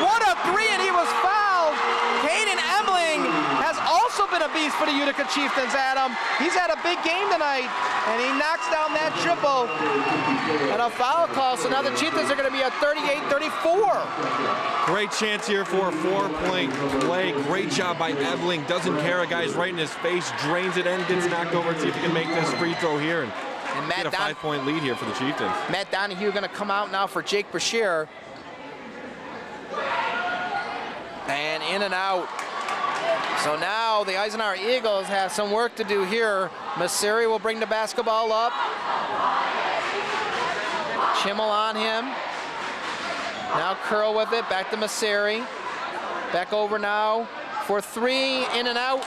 What a three, and he was fouled! Caden Emling has also been a beast for the Utica Chieftains, Adam. He's had a big game tonight, and he knocks down that triple. And a foul call, so now the Chieftains are going to be at 38-34. Great chance here for a 4-point play. Great job by Emling. Doesn't care, a guy's right in his face, drains it in, gets knocked over. See if he can make this free throw here and get a 5-point lead here for the Chieftains. Matt Donahue going to come out now for Jake Bashir. And in and out. So now the Eisenhower Eagles have some work to do here. Mercieri will bring the basketball up. Chimmel on him. Now Curl with it, back to Mercieri. Back over now for three, in and out.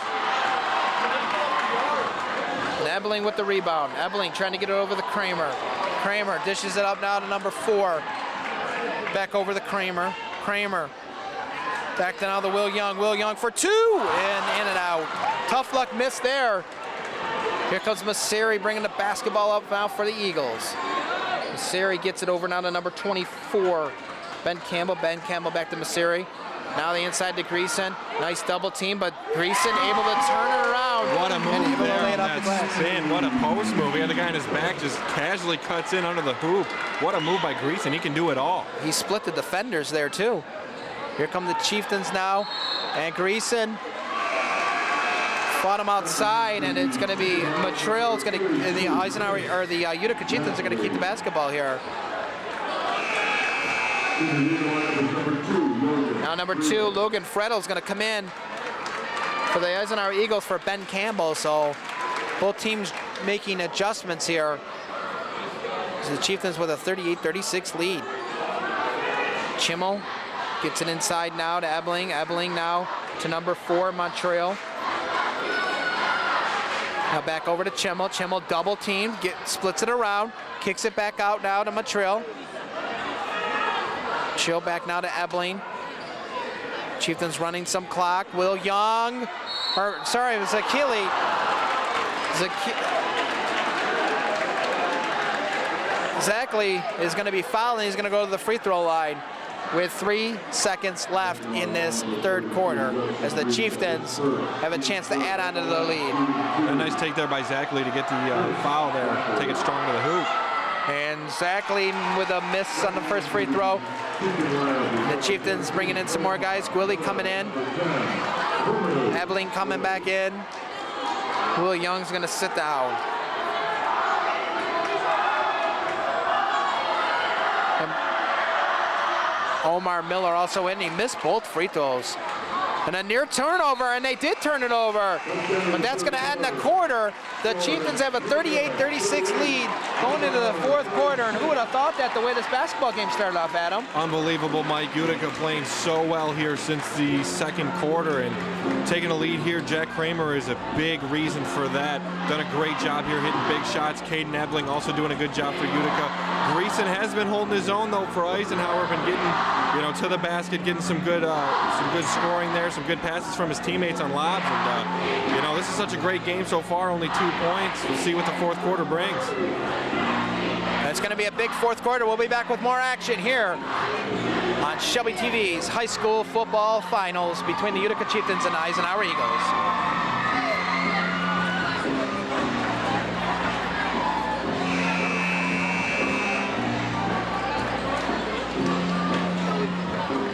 And Ebeling with the rebound. Ebeling trying to get it over the Kramer. Kramer dishes it up now to number 4. Back over the Kramer. Kramer. Back to now the Will Young. Will Young for 2, and in and out. Tough luck miss there. Here comes Mercieri bringing the basketball up now for the Eagles. Mercieri gets it over now to number 24. Ben Campbell back to Mercieri. Now the inside to Greason. Nice double team, but Greason able to turn it around. What a move there on that spin. What a post move. He had the guy in his back, just casually cuts in under the hoop. What a move by Greason. He can do it all. He split the defenders there too. Here come the Chieftains now, and Greason fought him outside, and it's going to be Motrill. It's going to the Eisenhower or the Utica Chieftains are going to keep the basketball here. Now number 2, Logan Freddo is going to come in for the Eisenhower Eagles for Ben Campbell. So both teams making adjustments here. So the Chieftains with a 38-36 lead. Chimmel gets it inside now to Ebeling. Ebeling now to number 4, Montreal. Now back over to Chimmel. Chimmel double team, splits it around, kicks it back out now to Montreal. Chill back now to Ebeling. Chieftains running some clock. Will Young, or sorry, it was Achille. Zackley is going to be fouling. He's going to go to the free throw line. with 3 seconds left in this third quarter as the Chieftains have a chance to add on to the lead. A nice take there by Zach Lee to get the foul there, take it strong to the hoop. And Zach Lee with a miss on the first free throw. The Chieftains bringing in some more guys. Gwilly coming in. Ebeling coming back in. Will Young's going to sit down. And Omar Miller also in. He missed both free throws. And a near turnover, and they did turn it over. But that's going to end the quarter. The Chieftains have a 38-36 lead going into the fourth quarter. And who would have thought that the way this basketball game started off, Adam? Unbelievable, Mike. Utica playing so well here since the second quarter. And taking a lead here, Jack Kramer is a big reason for that. Done a great job here hitting big shots. Caden Ebling also doing a good job for Utica. Greason has been holding his own, though, for Eisenhower. Been getting, to the basket, getting some good scoring there, some good passes from his teammates on lobs. And, this is such a great game so far, only 2 points. We'll see what the fourth quarter brings. It's going to be a big fourth quarter. We'll be back with more action here on Shelby TV's high school football finals between the Utica Chieftains and Eisenhower Eagles.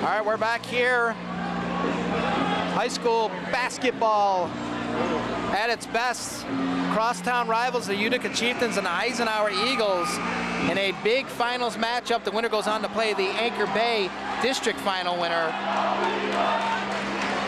All right, we're back here. High school basketball at its best. Crosstown rivals, the Utica Chieftains and the Eisenhower Eagles in a big finals matchup. The winner goes on to play the Anchor Bay District Final winner.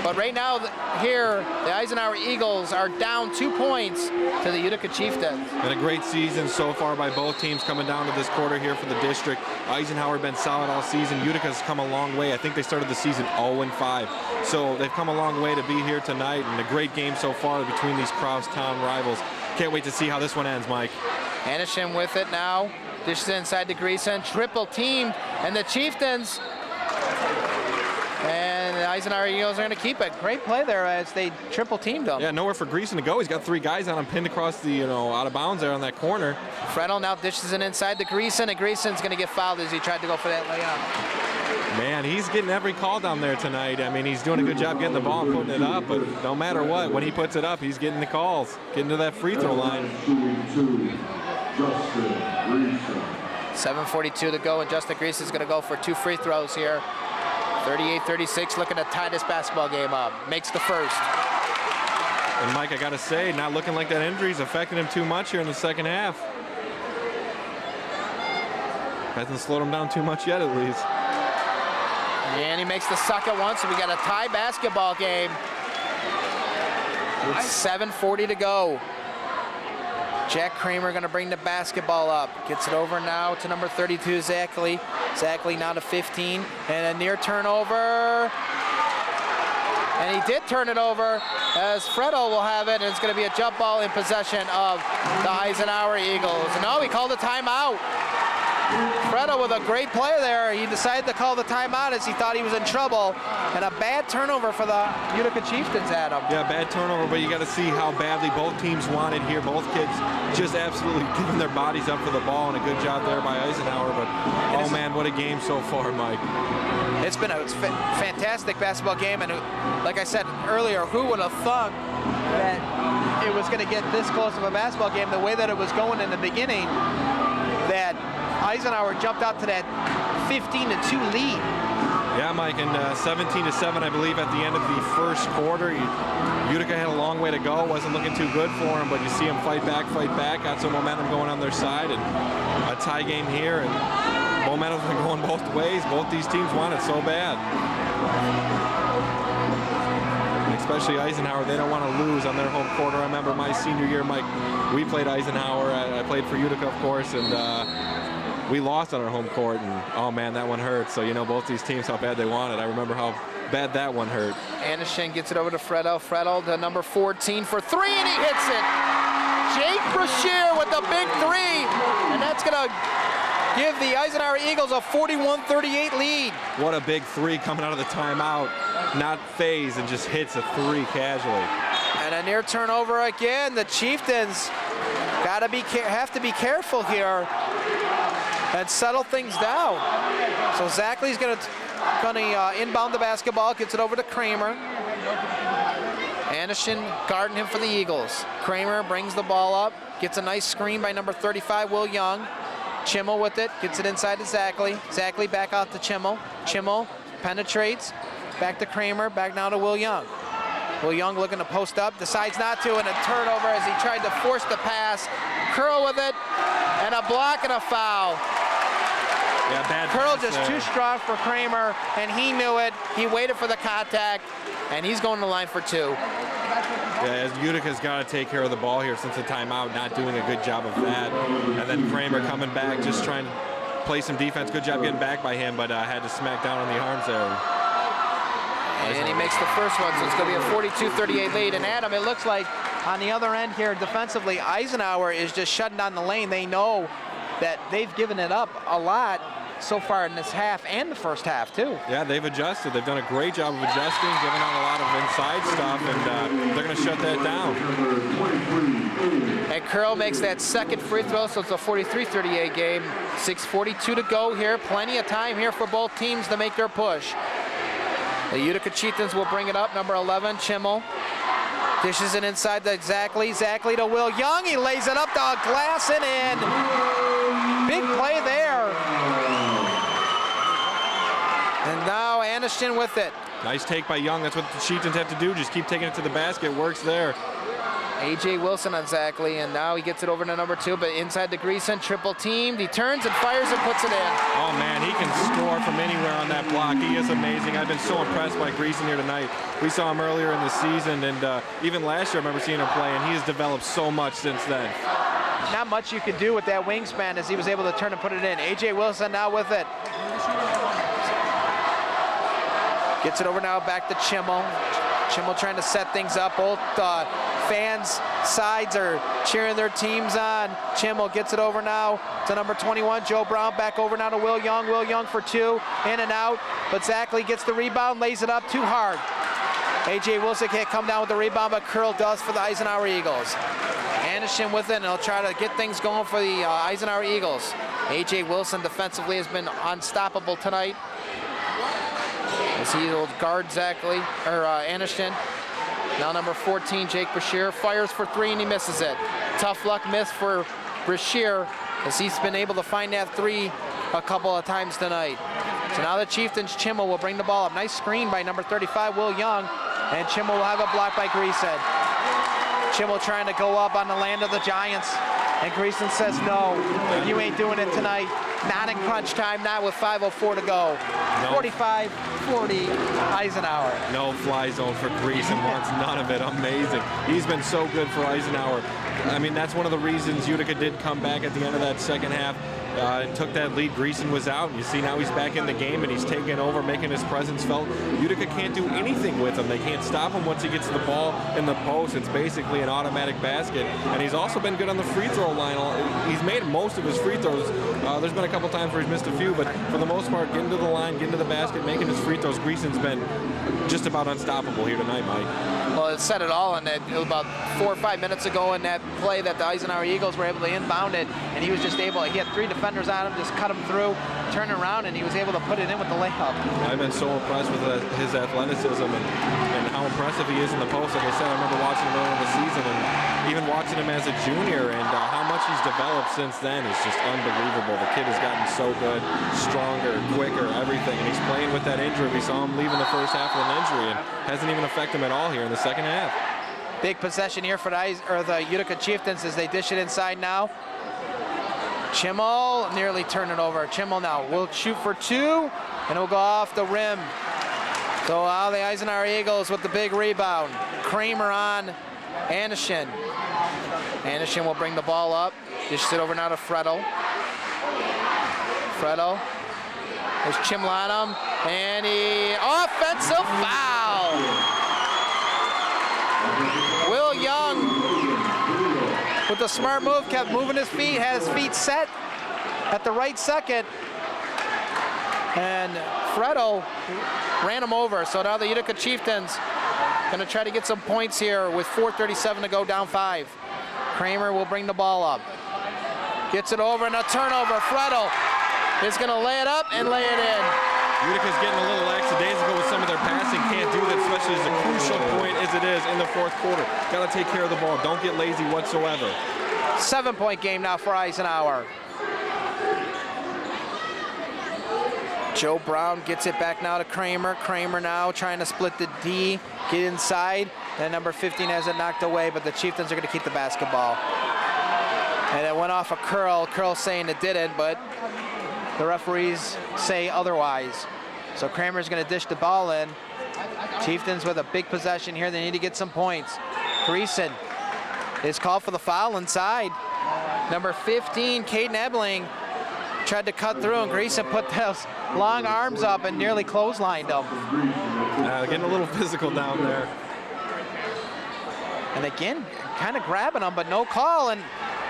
But right now here, the Eisenhower Eagles are down 2 points to the Utica Chieftains. Been a great season so far by both teams coming down to this quarter here for the district. Eisenhower been solid all season. Utica's come a long way. I think they started the season 0-5. So they've come a long way to be here tonight, and a great game so far between these crosstown rivals. Can't wait to see how this one ends, Mike. Anishin with it now. Dishes inside to Greason. Triple teamed, and the Chieftains and the Eisenhower Eagles are going to keep it. Great play there as they triple teamed them. Yeah, nowhere for Greason to go. He's got 3 guys on him pinned across the, out of bounds there on that corner. Fredel now dishes it inside to Greason, and Greason's going to get fouled as he tried to go for that layup. Man, he's getting every call down there tonight. I mean, he's doing a good job getting the ball and putting it up, but no matter what, when he puts it up, he's getting the calls, getting to that free throw line. 7:42 to go, and Justin Greason's going to go for 2 free throws here. 38-36, looking to tie this basketball game up. Makes the first. And Mike, I got to say, not looking like that injury's affecting him too much here in the second half. Hasn't slowed him down too much yet, at least. And he makes the second one, so we got a tie basketball game. With 7:40 to go. Jack Kramer going to bring the basketball up. Gets it over now to number 32, Zach Lee. Zach Lee now to 15. And a near turnover. And he did turn it over as Fredel will have it. And it's going to be a jump ball in possession of the Eisenhower Eagles. And now he called a timeout. Fredel with a great play there. He decided to call the timeout as he thought he was in trouble. And a bad turnover for the Utica Chieftains, Adam. Yeah, bad turnover, but you got to see how badly both teams wanted here. Both kids just absolutely giving their bodies up for the ball, and a good job there by Eisenhower. But, oh man, what a game so far, Mike. It's been a fantastic basketball game, and like I said earlier, who would have thought that it was going to get this close of a basketball game the way that it was going in the beginning, that Eisenhower jumped out to that 15-2 lead. Yeah, Mike, and 17-7, I believe, at the end of the first quarter. Utica had a long way to go. Wasn't looking too good for him, but you see him fight back, got some momentum going on their side, and a tie game here, and momentum's been going both ways. Both these teams want it so bad. Especially Eisenhower, they don't want to lose on their home court. I remember my senior year, Mike, we played Eisenhower. I played for Utica, of course, and we lost on our home court, and oh man, that one hurt. So both these teams, how bad they want it. I remember how bad that one hurt. Anishin gets it over to Fredel. Fredel to number 14 for 3, and he hits it. Jake Brashear with the big 3, and that's going to give the Eisenhower Eagles a 41-38 lead. What a big 3 coming out of the timeout. Not phased and just hits a 3 casually. And a near turnover again. The Chieftains have to be careful here and settle things down. So Zach Lee's going to gonna inbound the basketball, gets it over to Kramer. Anderson guarding him for the Eagles. Kramer brings the ball up, gets a nice screen by number 35, Will Young. Chimmel with it, gets it inside to Zackley. Zackley back out to Chimmel. Chimmel penetrates, back to Kramer, back now to Will Young. Will Young looking to post up, decides not to, and a turnover as he tried to force the pass. Curl with it, and a block and a foul. Yeah, bad Curl pass just there. too strong for Kramer, and he knew it. He waited for the contact, and he's going to the line for 2. Yeah, as Utica's got to take care of the ball here since the timeout, not doing a good job of that. And then Kramer coming back, just trying to play some defense. Good job getting back by him, but had to smack down on the arms there. And he makes the first one, so it's going to be a 42-38 lead. And Adam, it looks like on the other end here defensively, Eisenhower is just shutting down the lane. They know that they've given it up a lot so far in this half and the first half too. Yeah, they've adjusted. They've done a great job of adjusting, giving out a lot of inside stuff, and they're going to shut that down. And Curl makes that second free throw, so it's a 43-38 game. 6:42 to go here. Plenty of time here for both teams to make their push. The Utica Chieftains will bring it up. Number 11, Chimmel. Dishes it inside to Zackley. Zackley to Will Young. He lays it up to a glass and in. Big play there. And now Anderson with it. Nice take by Young. That's what the Chieftains have to do. Just keep taking it to the basket. Works there. A.J. Wilson on Zackley, and now he gets it over to number 2, but inside to Greason, triple teamed. He turns and fires and puts it in. Oh man, he can score from anywhere on that block. He is amazing. I've been so impressed by Greason here tonight. We saw him earlier in the season, and even last year I remember seeing him play, and he has developed so much since then. Not much you could do with that wingspan as he was able to turn and put it in. A.J. Wilson now with it. Gets it over now back to Chimmel. Chimmel trying to set things up. Both fans' sides are cheering their teams on. Chimmel gets it over now to number 21, Joe Brown. Back over now to Will Young. Will Young for 2, in and out. But Zackley gets the rebound, lays it up too hard. A.J. Wilson can't come down with the rebound, but Curl does for the Eisenhower Eagles. Anderson with it, and he'll try to get things going for the Eisenhower Eagles. A.J. Wilson defensively has been unstoppable tonight, as he will guard Zackley, or Anderson. Now number 14, Jake Brashear, fires for 3 and he misses it. Tough luck miss for Brashear, as he's been able to find that 3 a couple of times tonight. So now the Chieftains, Chimmel will bring the ball up. Nice screen by number 35, Will Young, and Chimmel will have a block by Greason. Chimmel trying to go up on the land of the Giants, and Greason says no, you ain't doing it tonight. Not in crunch time, not with 5:04 to go. No. 45-40 Eisenhower. No fly zone for Greason, wants none of it. Amazing. He's been so good for Eisenhower. I mean, that's one of the reasons Utica did come back at the end of that second half. And took that lead. Greason was out. You see now he's back in the game and he's taking over, making his presence felt. Utica can't do anything with him. They can't stop him once he gets the ball in the post. It's basically an automatic basket. And he's also been good on the free throw line. He's made most of his free throws. There's been a couple times where he's missed a few, but for the most part, getting to the line, getting to the basket, making his free throws, Greason's been just about unstoppable here tonight, Mike. Well, it said it all in that about 4 or 5 minutes ago in that play that the Eisenhower Eagles were able to inbound it, and he was just able, he had 3 defenders on him, just cut him through, turn around, and he was able to put it in with the layup. I've been so impressed with his athleticism and how impressive he is in the post. Like I said, I remember watching him earlier in the season and even watching him as a junior, and how much he's developed since then is just unbelievable. The kid has gotten so good, stronger, quicker, everything, and he's playing with that injury. We saw him leaving the first half with an injury, and hasn't even affected him at all here in the second half. Big possession here for the Utica Chieftains as they dish it inside now. Chimmel nearly turned it over. Chimmel now will shoot for 2, and it'll go off the rim. So now the Eisenhower Eagles with the big rebound. Kramer on Anderson. Anderson will bring the ball up. Dishes it over now to Freddo. Freddo. There's Chimmel on him, and he offensive foul. Will Young with the smart move, kept moving his feet, had his feet set at the right second, and Freddo ran him over. So now the Utica Chieftains going to try to get some points here with 4:37 to go, down 5. Kramer will bring the ball up. Gets it over and a turnover. Freddo is going to lay it up and lay it in. Utica's getting a little lackadaisical with some of their passing. Can't do that, especially as a crucial point as it is in the fourth quarter. Got to take care of the ball. Don't get lazy whatsoever. 7-point game now for Eisenhower. Joe Brown gets it back now to Kramer. Kramer now trying to split the D, get inside. Then number 15 has it knocked away, but the Chieftains are going to keep the basketball. And it went off a curl. Curl saying it didn't, but the referees say otherwise. So Kramer's going to dish the ball in. Chieftains with a big possession here. They need to get some points. Greason is called for the foul inside. Number 15, Caden Ebling, tried to cut through, and Greason put those long arms up and nearly clotheslined him. Getting a little physical down there. And again, kind of grabbing him, but no call, and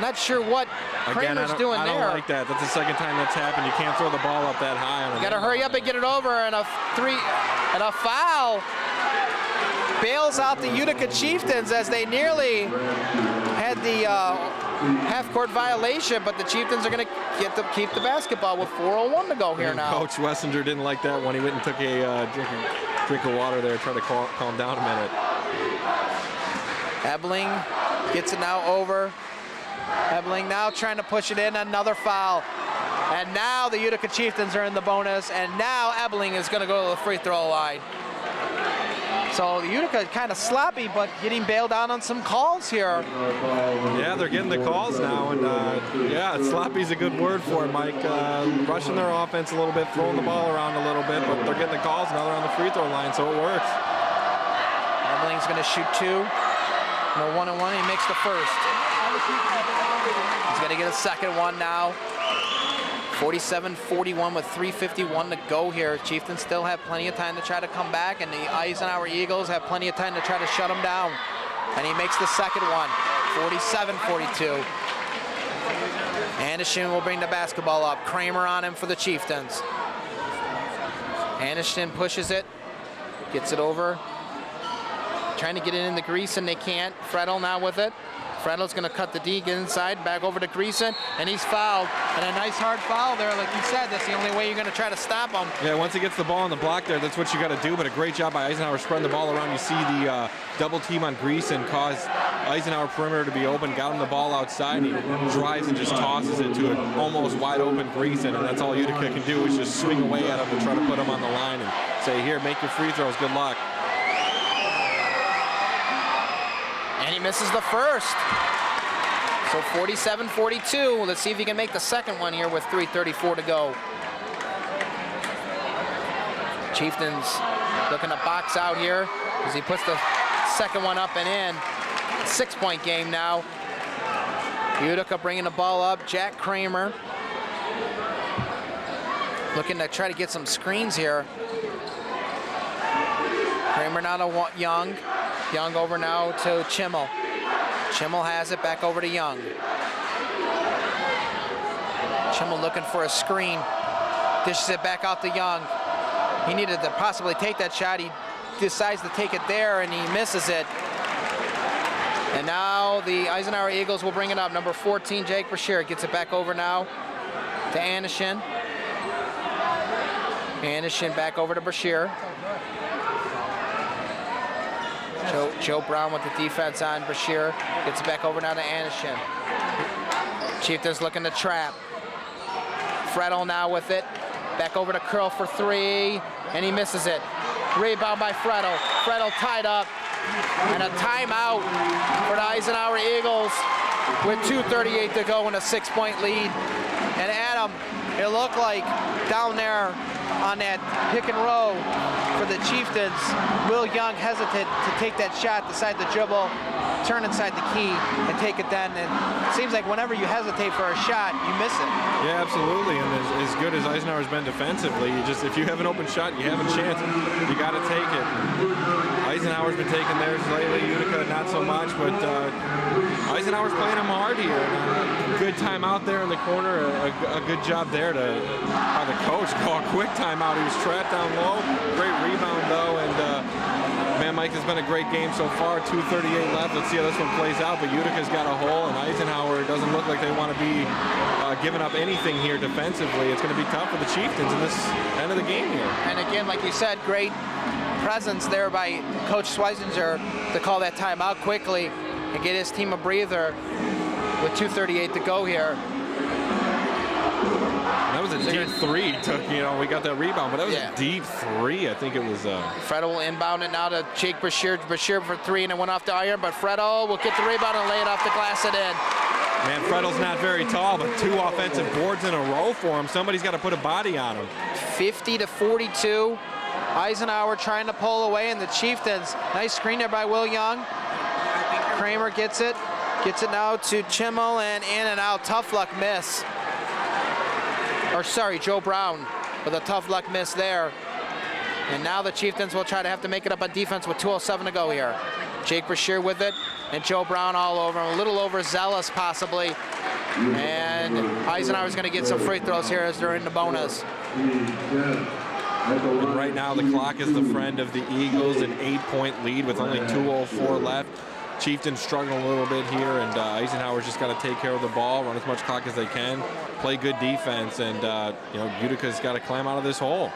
not sure what Kramer's doing there. I don't like that. That's the second time that's happened. You can't throw the ball up that high on him. Got to hurry up and get it over, and a foul bails out the Utica Chieftains as they nearly had the half-court violation, but the Chieftains are going to keep the basketball with 4:01 to go here now. Coach Wessinger didn't like that one. He went and took a drink of water there, try to calm down a minute. Ebling gets it now over. Ebling now trying to push it in, another foul. And now the Utica Chieftains are in the bonus, and now Ebling is going to go to the free throw line. So the Utica is kind of sloppy, but getting bailed out on some calls here. Yeah, they're getting the calls now, and yeah, sloppy is a good word for it, Mike. Rushing their offense a little bit, throwing the ball around a little bit, but they're getting the calls now. They're on the free throw line, so it works. Ebling's going to shoot two. No 1-on-1, he makes the first. He's going to get a second one now. 47-41 with 3:51 to go here. Chieftains still have plenty of time to try to come back, and the Eisenhower Eagles have plenty of time to try to shut them down. And he makes the second one, 47-42. Anderson will bring the basketball up. Kramer on him for the Chieftains. Anderson pushes it, gets it over. Trying to get it in the Greason, they can't. Fredel now with it. Fredel's going to cut the D, get inside, back over to Greason, and he's fouled. And a nice hard foul there, like you said. That's the only way you're going to try to stop him. Yeah, once he gets the ball on the block there, that's what you got to do. But a great job by Eisenhower spreading the ball around. You see the double team on Greason caused Eisenhower perimeter to be open, got him the ball outside, and he drives and just tosses it to an almost wide open Greason. And that's all Utica can do is just swing away at him and try to put him on the line and say, here, make your free throws, good luck. And he misses the first. So 47-42. Let's see if he can make the second one here with 3:34 to go. Chieftains looking to box out here as he puts the second one up and in. 6-point game now. Utica bringing the ball up. Jack Kramer looking to try to get some screens here. Kramer now to Young. Young over now to Chimmel. Chimmel has it back over to Young. Chimmel looking for a screen. Dishes it back out to Young. He needed to possibly take that shot. He decides to take it there and he misses it. And now the Eisenhower Eagles will bring it up. Number 14, Jake Brashear gets it back over now to Anderson. Anderson back over to Brashear. Joe Brown with the defense on Brashear. Gets it back over now to Anderson. Chieftains looking to trap. Fredel now with it. Back over to Curl for three, and he misses it. Rebound by Fredel. Fredel tied up. And a timeout for the Eisenhower Eagles with 2:38 to go and a 6-point lead. And Adam, it looked like down there on that pick and roll for the Chieftains, Will Young hesitated to take that shot, decide to dribble, turn inside the key, and take it then. And it seems like whenever you hesitate for a shot, you miss it. Yeah, absolutely. And as good as Eisenhower's been defensively, if you have an open shot, you have a chance. You got to take it. Eisenhower's been taking theirs lately. Utica not so much, but Eisenhower's playing him hard here. Good timeout there in the corner. A good job there by the coach. Call a quick timeout. He was trapped down low. Great rebound though, and Mike, it's been a great game so far. 2:38 left. Let's see how this one plays out. But Utica's got a hole, and Eisenhower doesn't look like they want to be giving up anything here defensively. It's going to be tough for the Chieftains in this end of the game here. And again, like you said, great presence there by Coach Schweizinger to call that timeout quickly and get his team a breather with 2:38 to go here. That was a deep three. We got that rebound, but that was Yeah. a deep three. I think it was. Fredo will inbound it now to Jake Bashir. Bashir for three, and it went off the iron, but Fredo will get the rebound and lay it off the glass and in. Man, Fredo's not very tall, but 2 offensive boards in a row for him. Somebody's got to put a body on him. 50-42. Eisenhower trying to pull away, and the Chieftains. Nice screen there by Will Young. Kramer gets it. Gets it now to Chimmel, and in and out. Tough luck miss. Or sorry, Joe Brown with a tough luck miss there. And now the Chieftains will try to have to make it up on defense with 2:07 to go here. Jake Bashir with it, and Joe Brown all over him. A little overzealous possibly. And Eisenhower's going to get some free throws here as they're in the bonus. And right now the clock is the friend of the Eagles, an 8-point lead with only 2:04 left. Chieftains struggling a little bit here, and Eisenhower's just got to take care of the ball, run as much clock as they can, play good defense, and Utica's got to climb out of this hole.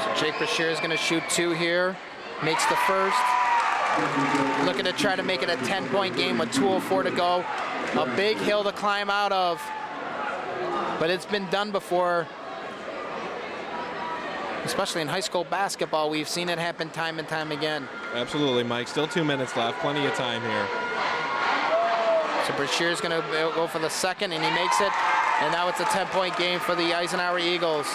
So Jake Bashir is going to shoot 2 here, makes the first. Looking to try to make it a 10-point game with 2:04 to go. A big hill to climb out of, but it's been done before. Especially in high school basketball, we've seen it happen time and time again. Absolutely, Mike. Still 2 minutes left. Plenty of time here. So Bashir's going to go for the second, and he makes it. And now it's a 10-point game for the Eisenhower Eagles.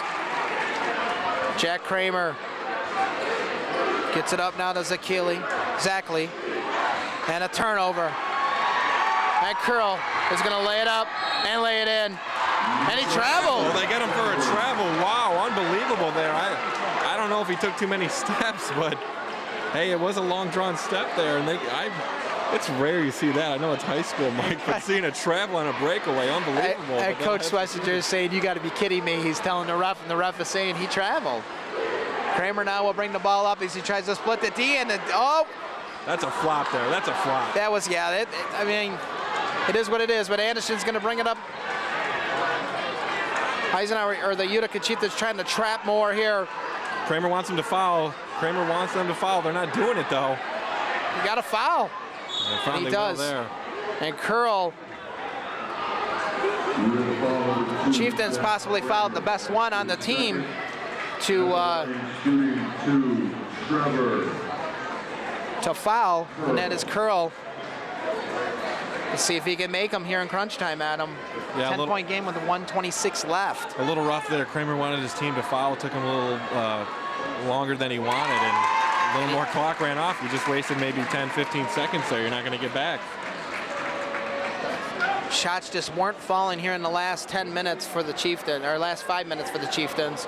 Jack Kramer gets it up now to Zackley. And a turnover. And Curl is going to lay it up and lay it in. And he traveled. Well, they get him for a travel. Wow, unbelievable there. I don't know if he took too many steps, but hey, it was a long drawn step there, and it's rare you see that. I know it's high school, Mike, but seeing a travel on a breakaway, unbelievable. And Coach Schweizinger is saying, "You got to be kidding me." He's telling the ref, and the ref is saying he traveled. Kramer now will bring the ball up as he tries to split the D, and that's a flop there. That's a flop. That was, yeah. I mean, it is what it is. But Anderson's going to bring it up. Eisenhower, or the Utica Chieftains, trying to trap more here. Kramer wants them to foul. They're not doing it, though. You got to foul. And he does. There. And Curl. Chieftains possibly fouled the best one on the team to foul, and that is Curl. Let's see if he can make them here in crunch time, Adam. Yeah, 10-point game with 1:26 left. A little rough there. Kramer wanted his team to foul. It took him a little longer than he wanted, and a little more clock ran off. You just wasted maybe 10, 15 seconds there. You're not going to get back. Shots just weren't falling here in the last 10 minutes for the Chieftains, or last 5 minutes for the Chieftains.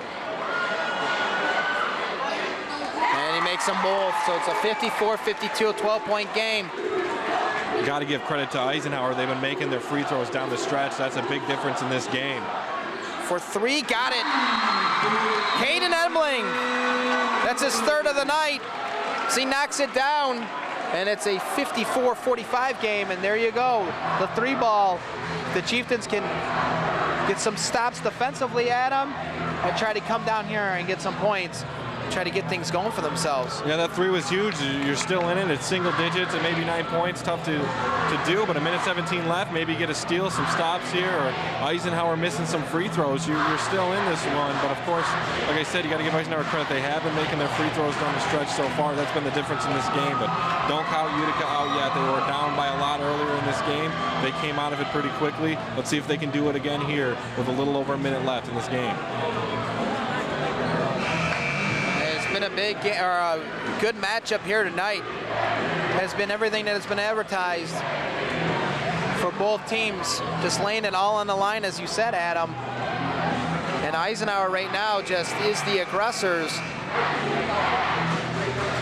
And he makes them both, so it's a 54-52, 12-point game. You got to give credit to Eisenhower. They've been making their free throws down the stretch. That's a big difference in this game. For 3, got it. Caden Emling. That's his 3rd of the night. So he knocks it down, and it's a 54-45 game, and there you go. The 3 ball. The Chieftains can get some stops defensively at him and try to come down here and get some points. Try to get things going for themselves. Yeah, that 3 was huge. You're still in it. It's single digits and maybe 9 points. Tough to do, but a minute 17 left. Maybe get a steal, some stops here, or Eisenhower missing some free throws. You're still in this one, but of course, like I said, you got to give Eisenhower credit. They have been making their free throws down the stretch so far. That's been the difference in this game, but don't count Utica out yet. They were down by a lot earlier in this game. They came out of it pretty quickly. Let's see if they can do it again here with a little over a minute left in this game. Been a big or a good matchup here tonight. Has been everything that has been advertised for both teams, just laying it all on the line, as you said, Adam. And Eisenhower right now just is the aggressors.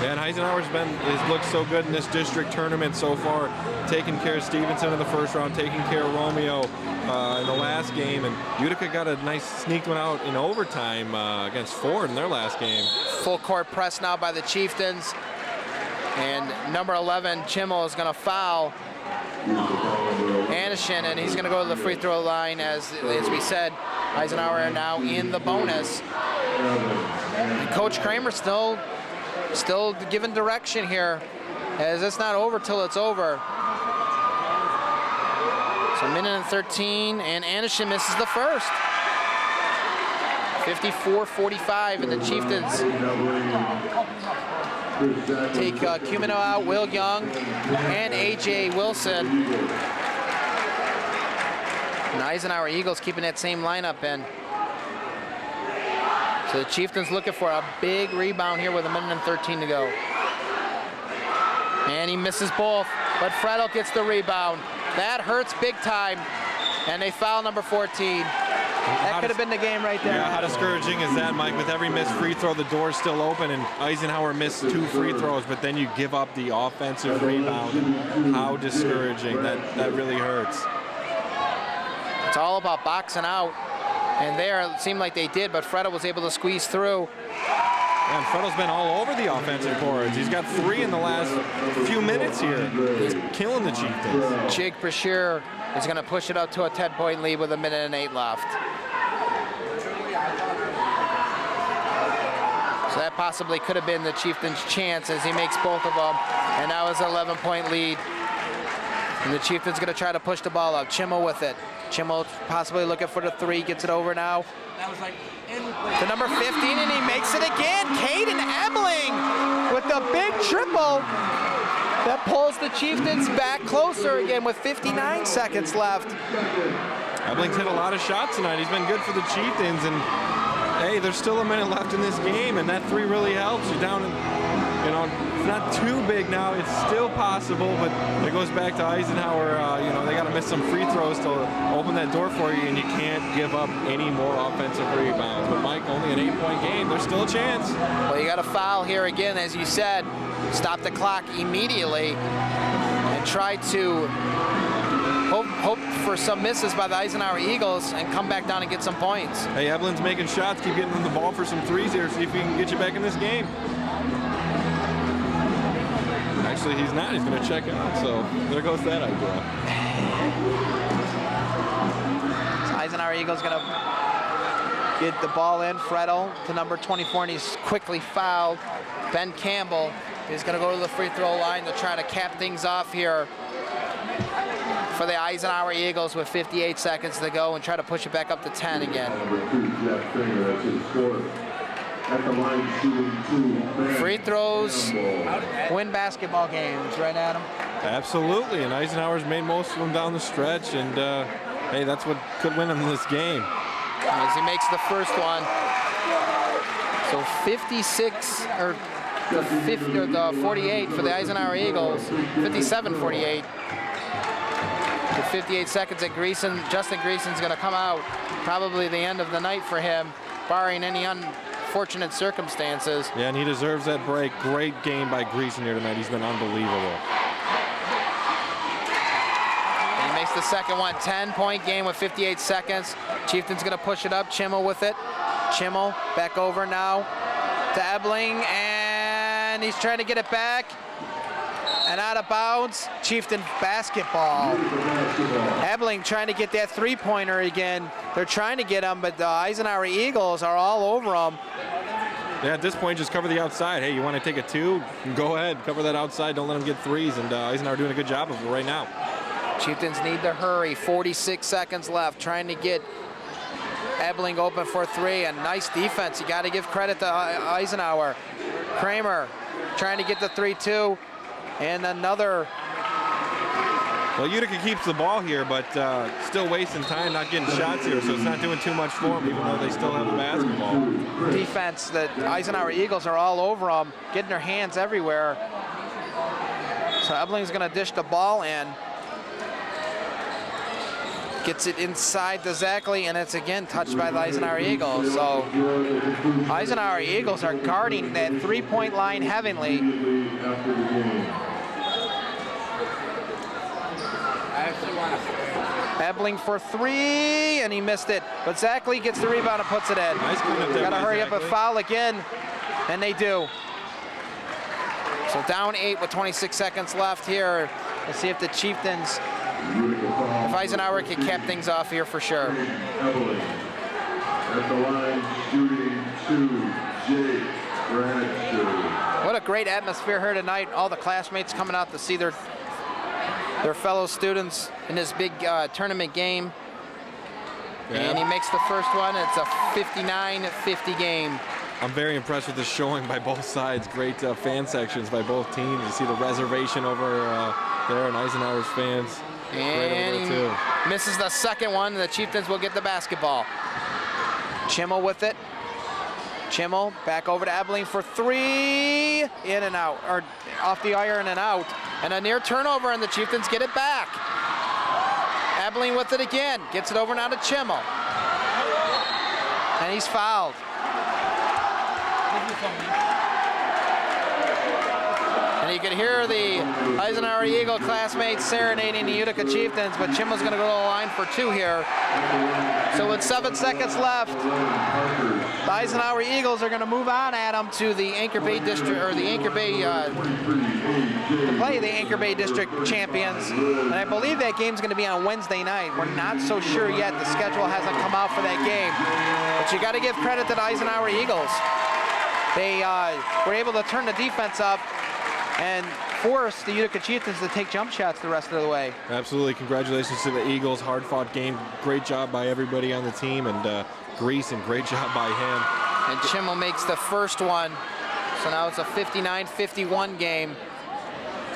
Yeah, and Eisenhower's has looked so good in this district tournament so far, taking care of Stevenson in the first round, taking care of Romeo in the last game, and Utica got a nice sneaked one out in overtime against Ford in their last game. Full court press now by the Chieftains, and number 11 Chimmel is going to foul Anishin, and he's going to go to the free throw line. As we said, Eisenhower now in the bonus. And Coach Kramer still giving direction here, as it's not over till it's over. So a minute and 13, and Anishin misses the first. 54-45, and the Chieftains take Cumino out, Will Young, and A.J. Wilson. And Eisenhower Eagles keeping that same lineup in. So the Chieftains looking for a big rebound here with a minute and 13 to go. And he misses both, but Fredel gets the rebound. That hurts big time, and they foul number 14. That could have been the game right there. Yeah, how discouraging is that, Mike? With every missed free throw, the door's still open, and Eisenhower missed 2 free throws, but then you give up the offensive rebound. And how discouraging. That really hurts. It's all about boxing out, and there it seemed like they did, but Fredel was able to squeeze through. And Fredel's been all over the offensive boards. He's got 3 in the last few minutes here. He's killing the Chieftains. Jake Brashear is going to push it up to a 10-point lead with a minute and 8 left. So that possibly could have been the Chieftains' chance as he makes both of them, and now it's an 11-point lead. And the Chieftains going to try to push the ball up. Chimmel with it. Chimmel possibly looking for the 3, gets it over now. To number 15, and he makes it again. Caden Ebling with the big triple that pulls the Chieftains back closer again with 59 seconds left. Ebling's hit a lot of shots tonight. He's been good for the Chieftains, and hey, there's still a minute left in this game, and that 3 really helps. You're down, it's not too big now. It's still possible, but it goes back to Eisenhower. They got to miss some free throws to open that door for you, and you can't give up any more offensive rebounds. But Mike, only an 8-point game. There's still a chance. Well, you got to foul here again, as you said. Stop the clock immediately and try to hope for some misses by the Eisenhower Eagles and come back down and get some points. Hey, Evelyn's making shots. Keep getting him the ball for some 3s here. See if he can get you back in this game. Actually, he's not. He's going to check out. So there goes that idea. So Eisenhower Eagles going to get the ball in. Fredel to number 24, and he's quickly fouled. Ben Campbell is going to go to the free throw line to try to cap things off here for the Eisenhower Eagles with 58 seconds to go and try to push it back up to 10 again. Free throws win basketball games, right, Adam? Absolutely, and Eisenhower's made most of them down the stretch, and hey, that's what could win him this game. As he makes the first one. So 56, or the 48 for the Eisenhower Eagles, 57-48. With 58 seconds at Justin Greason's going to come out. Probably the end of the night for him, barring any unfortunate circumstances. Yeah, and he deserves that break. Great game by Greason here tonight. He's been unbelievable. And he makes the second one. 10-point game with 58 seconds. Chieftain's going to push it up. Chimmel with it. Chimmel back over now to Ebling, and he's trying to get it back. And out of bounds, Chieftain basketball. Ebling trying to get that 3-pointer again. They're trying to get him, but the Eisenhower Eagles are all over him. Yeah, at this point, just cover the outside. Hey, you want to take a 2? Go ahead, cover that outside. Don't let them get 3s, and Eisenhower doing a good job of it right now. Chieftains need to hurry. 46 seconds left, trying to get Ebling open for 3, and nice defense. You got to give credit to Eisenhower. Kramer trying to get the 3-2. And another. Well, Utica keeps the ball here, but still wasting time, not getting shots here, so it's not doing too much for them, even though they still have the basketball. Defense, the Eisenhower Eagles are all over them, getting their hands everywhere. So Ebling's going to dish the ball in. Gets it inside to Zackley, and it's again touched by the Eisenhower Eagles. So Eisenhower Eagles are guarding that three-point line heavily. Ebling for three, and he missed it. But Zackley gets the rebound and puts it in. Nice cleanup there. Got to by hurry up Zackley. and foul again, and they do. So down 8 with 26 seconds left here. Let's see if the Chieftains, if Eisenhower can cap things off here for sure. At the line, shooting 2, Jake Bradshaw. What a great atmosphere here tonight. All the classmates coming out to see their fellow students in this big tournament game. And he makes the first one. It's a 59-50 game. I'm very impressed with the showing by both sides. Great fan sections by both teams. You see the reservation over there, and Eisenhower's fans. And he misses the second one. The Chieftains will get the basketball. Chimmel with it. Chimmel back over to Ebling for three. In and out, or off the iron and out. And a near turnover, and the Chieftains get it back. Ebling with it again. Gets it over now to Chimmel. And he's fouled. And you can hear the Eisenhower Eagle classmates serenading the Utica Chieftains, but Chimmel's going to go to the line for two here. So with 7 seconds left, the Eisenhower Eagles are going to move on, Adam, to the Anchor Bay District, or the Anchor Bay, to play the Anchor Bay District champions. And I believe that game's going to be on Wednesday night. We're not so sure yet. The schedule hasn't come out for that game. But you got to give credit to the Eisenhower Eagles. They were able to turn the defense up and force the Utica Chieftains to take jump shots the rest of the way. Absolutely. Congratulations to the Eagles. Hard-fought game. Great job by everybody on the team. And Greason, great job by him. And Chimmel makes the first one. So now it's a 59-51 game.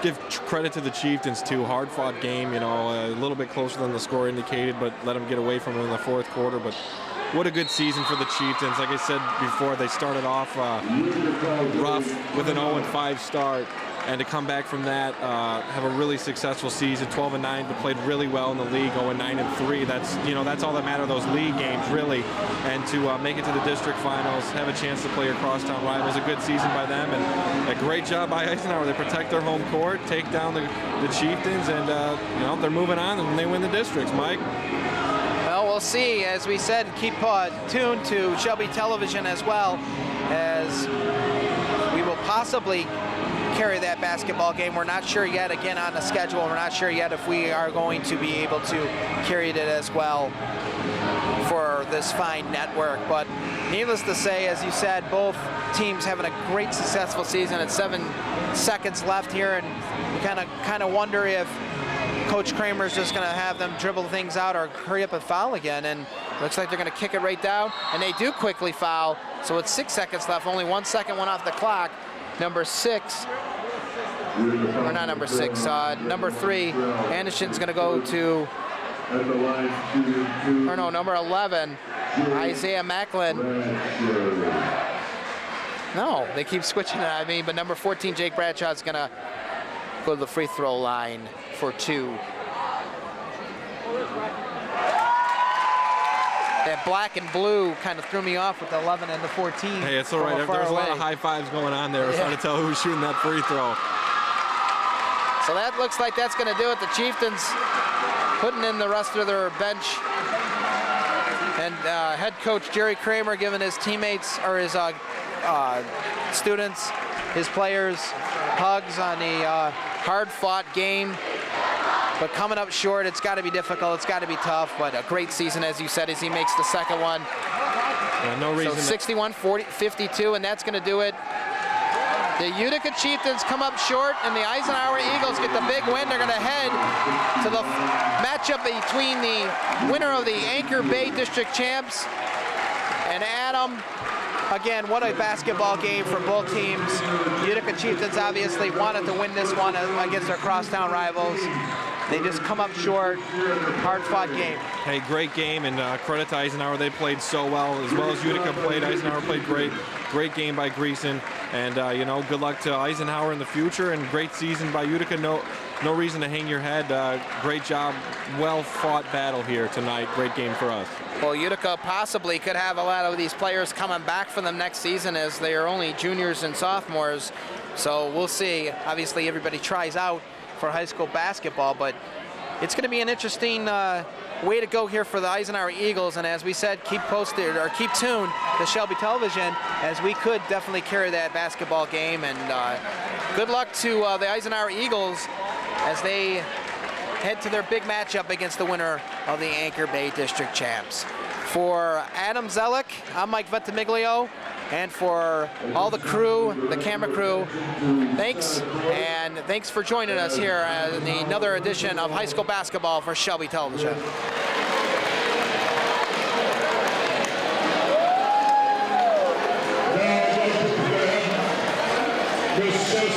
Give credit to the Chieftains, too. Hard-fought game, you know, a little bit closer than the score indicated, but let them get away from it in the fourth quarter. But what a good season for the Chieftains. Like I said before, they started off rough with an 0-5 start. And to come back from that, have a really successful season, 12-9, but played really well in the league, going 9-3. That's all that matters, those league games, really. And to make it to the district finals, have a chance to play your crosstown rivals, a good season by them, and a great job by Eisenhower. They protect their home court, take down the Chieftains, and they're moving on and they win the districts. Mike. Well, we'll see. As we said, keep tuned to Shelby Television as well, as we will possibly carry that basketball game. We're not sure yet, again, on the schedule. We're not sure yet if we are going to be able to carry it as well for this fine network. But needless to say, as you said, both teams having a great successful season. At 7 seconds left here, and you kind of wonder if Coach Kramer's just going to have them dribble things out or hurry up and foul again. And looks like they're going to kick it right down, and they do quickly foul. So with 6 seconds left, only 1 second went off the clock. Number 6, or not number 6, number 3, Anderson's going to go to, or no, number 11, Isaiah Macklin. No, they keep switching it on me, but number 14, Jake Bradshaw's going to go to the free throw line for 2. That black and blue kind of threw me off with the 11 and the 14. Hey, it's all right. There's a lot of high fives going on there. I was trying to tell who's shooting that free throw. So that looks like that's going to do it. The Chieftains putting in the rest of their bench. And head coach Jerry Kramer giving his teammates, or his students, his players, hugs on the hard-fought game. But coming up short, it's got to be difficult. It's got to be tough. But a great season, as you said, as he makes the second one. No reason. So 61-52, and that's going to do it. The Utica Chieftains come up short, and the Eisenhower Eagles get the big win. They're going to head to the matchup between the winner of the Anchor Bay District champs and Adam. Again, what a basketball game for both teams. Utica Chieftains obviously wanted to win this one against their crosstown rivals. They just come up short. Hard-fought game. Hey, great game, and credit to Eisenhower. They played so well as Utica played. Eisenhower played great. Great game by Greason. And good luck to Eisenhower in the future, and great season by Utica. No reason to hang your head. Great job, well fought battle here tonight. Great game for us. Well, Utica possibly could have a lot of these players coming back for them next season, as they are only juniors and sophomores. So we'll see. Obviously, everybody tries out for high school basketball, but it's going to be an interesting way to go here for the Eisenhower Eagles. And as we said, keep posted or keep tuned to Shelby Television, as we could definitely carry that basketball game. And good luck to the Eisenhower Eagles as they head to their big matchup against the winner of the Anchor Bay District Champs. For Adam Zellick, I'm Mike Ventimiglia, and for all the crew, the camera crew, thanks, and thanks for joining us here in another edition of High School Basketball for Shelby Television. The